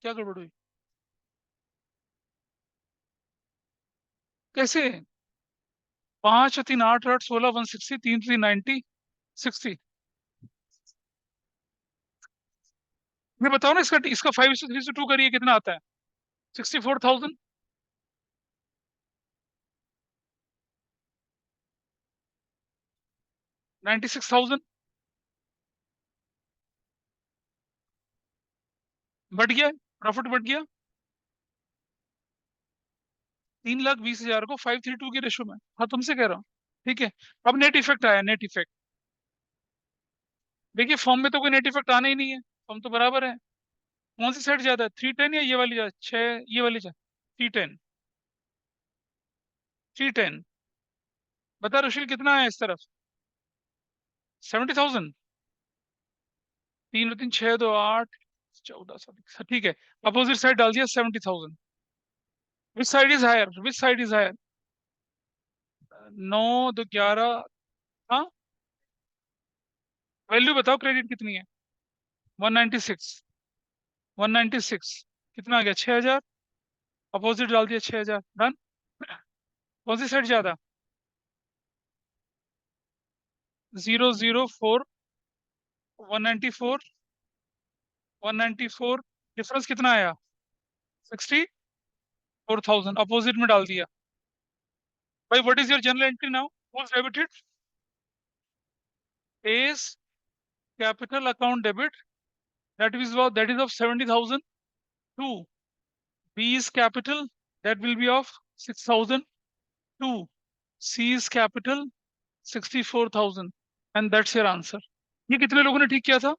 क्या गड़बड़ हुई, कैसे, 5 3 8 8 16 160, 3 3 90 60, ये बताओ ना, इसका इसका 5:3:2 करिए कितना आता है, 64,000, 96,000, बढ़ गया, प्रॉफिट बढ़ गया, 3,20,000 को 5:3:2 की रेशो में, हाँ तुमसे कह रहा हूँ। ठीक है, अब नेट इफेक्ट आया, नेट इफेक्ट देखिए, फॉर्म में तो कोई नेट इफेक्ट आना ही नहीं है, फॉर्म तो बराबर है। कौन सी साइड ज्यादा है, 310 या ये वाली ज्यादा, 6 ये वाली ज्यादा, 310, 310, बता रुशील कितना है इस तरफ, 70,000, 3 3 6 2 8 14 ठीक है, अपोजिट साइड डाल दिया 70,000, which side is higher, which side is higher, 9 2 11, हाँ वैल्यू बताओ क्रेडिट कितनी है, 196, 196 कितना आ गया 6,000, अपोजिट डाल दिया 6,000, डन। कौन सी साइड ज्यादा? 004, 194, 194, डिफरेंस कितना आया? 64,000, अपोजिट में डाल दिया। भाई what is your general entry now? who's debited? A's capital account debit, that is of 70,000 to B's capital, that will be of 6,000 to C's capital 64,000, and that's your answer. ये कितने लोगों ने ठीक किया था?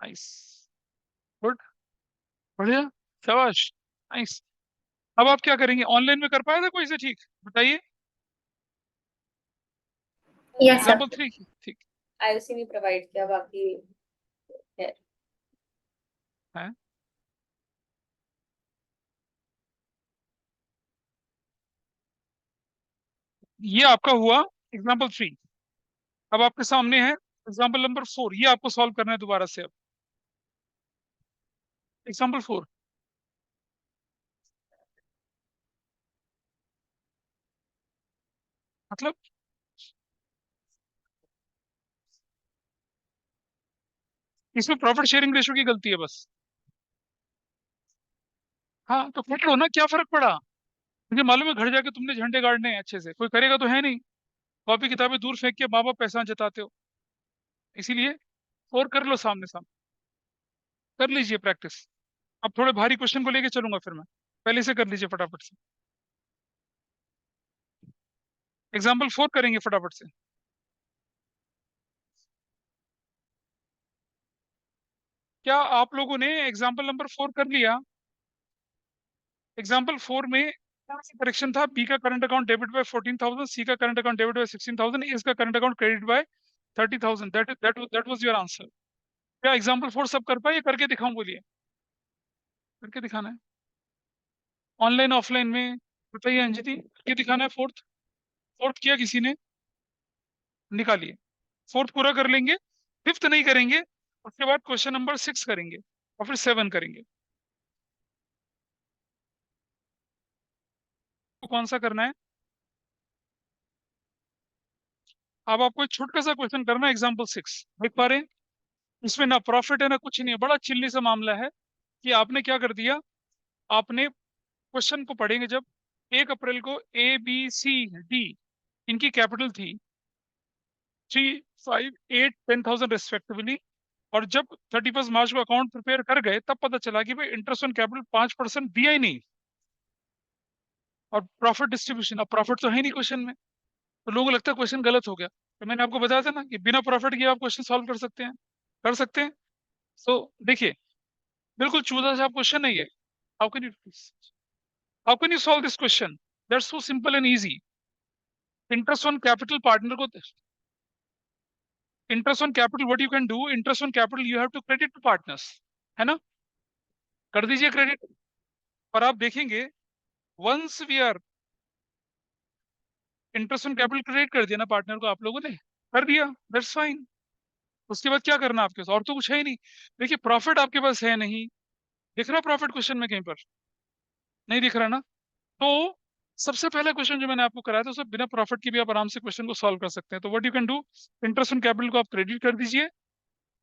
नाइस, गुड, बढ़िया, शाबाश, नाइस। अब आप क्या करेंगे? ऑनलाइन में कर पाया था कोई से ठीक? बताइए। यस सर, एग्जाम्पल 3 ठीक आईओसी ने प्रोवाइड किया, बाकी है। है। ये आपका हुआ एग्जाम्पल 3। अब आपके सामने है एग्जाम्पल नंबर 4, ये आपको सॉल्व करना है दोबारा से। अब एग्जाम्पल 4, मतलब इसमें प्रॉफिट शेयरिंग रेशो की गलती है बस। हाँ तो कर लो ना, क्या फर्क पड़ा? मुझे मालूम है घर जाके तुमने झंडे गाड़ने हैं अच्छे से, कोई करेगा तो है नहीं। कॉपी किताबें दूर फेंक के माँ बाप पैसा जताते हो, इसीलिए। और कर लो सामने सामने, कर लीजिए प्रैक्टिस। अब थोड़े भारी क्वेश्चन को लेके चलूंगा फिर मैं, पहले से कर लीजिए फटाफट से। एग्जाम्पल 4 करेंगे फटाफट से। क्या आप लोगों ने एग्जाम्पल नंबर 4 कर लिया? एग्जाम्पल 4 में कौन सा करेक्शन था? बी का करंट अकाउंट डेबिट बाय 14,000, सी का करंट अकाउंट डेबिट बाय 16,000, ए का current account credit by 30,000। That was your answer. क्या एग्जाम्पल 4 सब कर पाए? ये करके दिखाऊं? बोलिए, करके दिखाना है ऑनलाइन ऑफलाइन में? बताइए अंजलि, करके दिखाना है फोर्थ? फोर्थ किया किसी ने? निकालिए। फोर्थ पूरा कर लेंगे, फिफ्थ नहीं करेंगे। उसके बाद क्वेश्चन नंबर 6 करेंगे और फिर 7 करेंगे। तो कौन सा करना है? अब आपको एक छोटा सा क्वेश्चन करना है, एग्जाम्पल 6 देख पा रहे हैं? इसमें ना प्रॉफिट है ना कुछ नहीं है, बड़ा चिल्ली सा मामला है कि आपने क्या कर दिया। आपने क्वेश्चन को पढ़ेंगे जब, 1 अप्रैल को ABCD इनकी कैपिटल थी 3, 5, 8, 10,000 रेस्पेक्टिवली, और जब 31 मार्च को अकाउंट प्रिपेयर कर गए तब पता चला कि भाई इंटरेस्ट ऑन कैपिटल 5% दिया ही नहीं, और प्रॉफिट डिस्ट्रीब्यूशन, अब प्रॉफिट तो है नहीं क्वेश्चन में, तो लोगों को लगता है क्वेश्चन गलत हो गया। तो मैंने आपको बताया था ना कि बिना प्रॉफिट के आप क्वेश्चन सॉल्व कर सकते हैं, कर सकते हैं। तो देखिए, बिल्कुल चूजा सा क्वेश्चन नहीं है। How can you how can you solve this question? That's so simple and easy. Interest on capital partner को, interest on capital what you can do, interest on capital you have to credit to partners, है ना? कर दीजिए क्रेडिट, और आप देखेंगे once we are interest on capital credit कर दिया ना पार्टनर को, आप लोगों ने कर दिया, दैट्स फाइन। उसके बाद क्या करना आपके पास? और तो कुछ है ही नहीं। देखिए प्रॉफिट आपके पास है नहीं, दिख रहा प्रॉफिट क्वेश्चन में कहीं पर? नहीं दिख रहा ना? तो सबसे पहला क्वेश्चन जो मैंने आपको कराया था, उसमें बिना प्रॉफिट के भी आप आराम से क्वेश्चन को सॉल्व कर सकते हैं। तो what you can do, interest on capital को आप क्रेडिट कर दीजिए,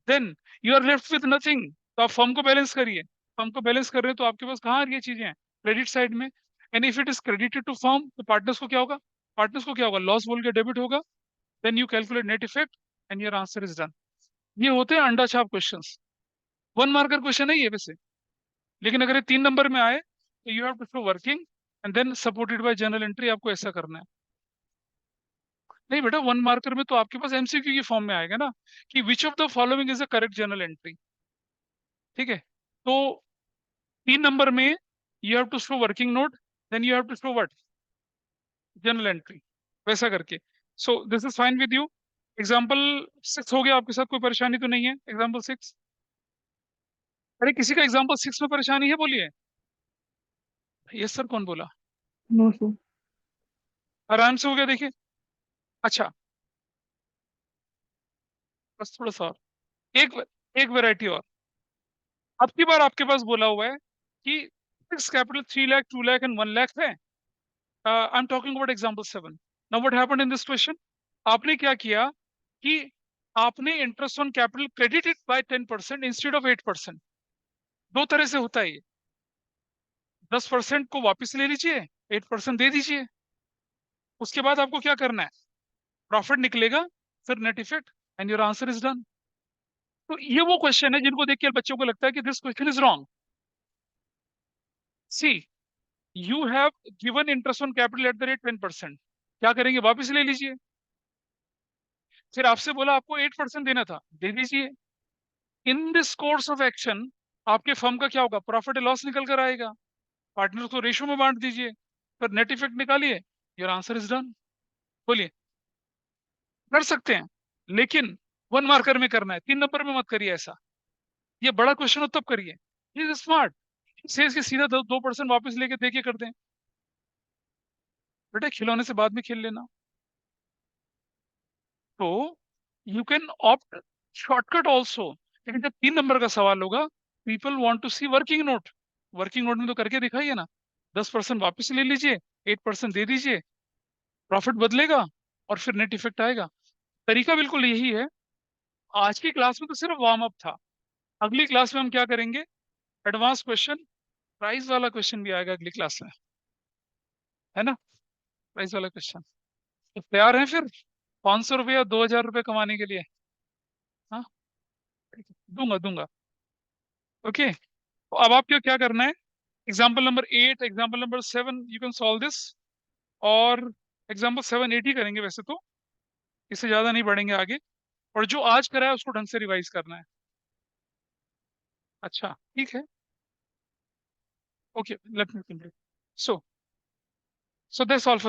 then you are left with nothing. तो आप फर्म को बैलेंस करिए। फर्म को बैलेंस कर रहे हैं तो आपके पास कहाँ आ रही है चीजें? क्रेडिट साइड में। And if it is credited to firm, तो पार्टनर्स को क्या होगा? पार्टनर्स को क्या होगा? लॉस बोल के डेबिट होगा। Then you calculate net effect and your answer is done. ये होते हैं अंडा छाप क्वेश्चंस। 1 मार्कर क्वेश्चन है ये वैसे, लेकिन अगर ये 3 नंबर में आए तो you have to show working and then supported by journal entry. आपको ऐसा करना है। नहीं बेटा, 1 मार्कर में तो आपके पास एमसीक्यू की फॉर्म में आएगा ना, कि which of the following is the correct journal entry. ठीक है, तो 3 नंबर में you have to show working note, then you have to show what, journal entry, वैसा करके। So this is fine with you. Example 6 हो गया आपके साथ? कोई परेशानी तो नहीं है एग्जाम्पल 6? अरे किसी का एग्जाम्पल 6 में परेशानी है? बोलिए। यस सर, कौन बोला? No sir. आराम से हो गया, देखिए। अच्छा, बस थोड़ा सा और, एक एक वैरायटी और। अब की बार आपके पास बोला हुआ है कि fix capital 3 lakh, 2 lakh and 1 lakh है, I am talking about example 7. Now what happened in this question? आपने क्या किया कि आपने interest on capital credited by 10% instead of 8%. दो तरह से होता है ये. 10% को वापस ले लीजिए, 8% दे दीजिए. उसके बाद आपको क्या करना है? प्रॉफिट निकलेगा, फिर net effect, and your answer is done. तो ये वो क्वेश्चन है जिनको देख के बच्चों को लगता है कि this question is wrong. See, you have given interest on capital at the rate 10%. क्या करेंगे? वापस ले लीजिए. फिर आपसे बोला आपको 8% देना था, दे दीजिए. In this course of action आपके फर्म का क्या होगा? प्रॉफिट एंड लॉस निकल कर आएगा. पार्टनर को रेशो में बांट दीजिए, फिर नेट इफेक्ट निकालिए, योर आंसर इज डन. बोलिए. कर सकते हैं, लेकिन 1 मार्कर में करना है, 3 नंबर में मत करिए ऐसा. ये बड़ा क्वेश्चन हो तब करिए. Is smart. से इसके सीधा 2% वापस लेके देके कर दें. बेटा खिलौने से बाद में खेल लेना. तो you can opt shortcut also. लेकिन जब 3 नंबर का सवाल होगा, people want to see working note. Working note में तो करके दिखाइए ना. 10% वापस ले लीजिए, 8% दे दीजिए, प्रॉफिट बदलेगा और फिर नेट इफेक्ट आएगा. तरीका बिल्कुल यही है. आज की क्लास में तो सिर्फ वार्म अप था. अगली क्लास में हम क्या करेंगे? एडवांस क्वेश्चन, प्राइस वाला क्वेश्चन भी आएगा अगली क्लास में, है ना? प्राइस वाला क्वेश्चन. तो तैयार हैं फिर 500 रुपये या 2000 रुपये कमाने के लिए? हाँ, दूंगा दूंगा. ओके. तो अब आपको क्या करना है? Example number 8, example number 7, you can solve this. और एग्जाम्पल 7, 8 ही करेंगे वैसे तो, इससे ज्यादा नहीं बढ़ेंगे आगे. और जो आज करा है उसको ढंग से रिवाइज करना है. अच्छा, ठीक है. Okay, let me complete. So that's all for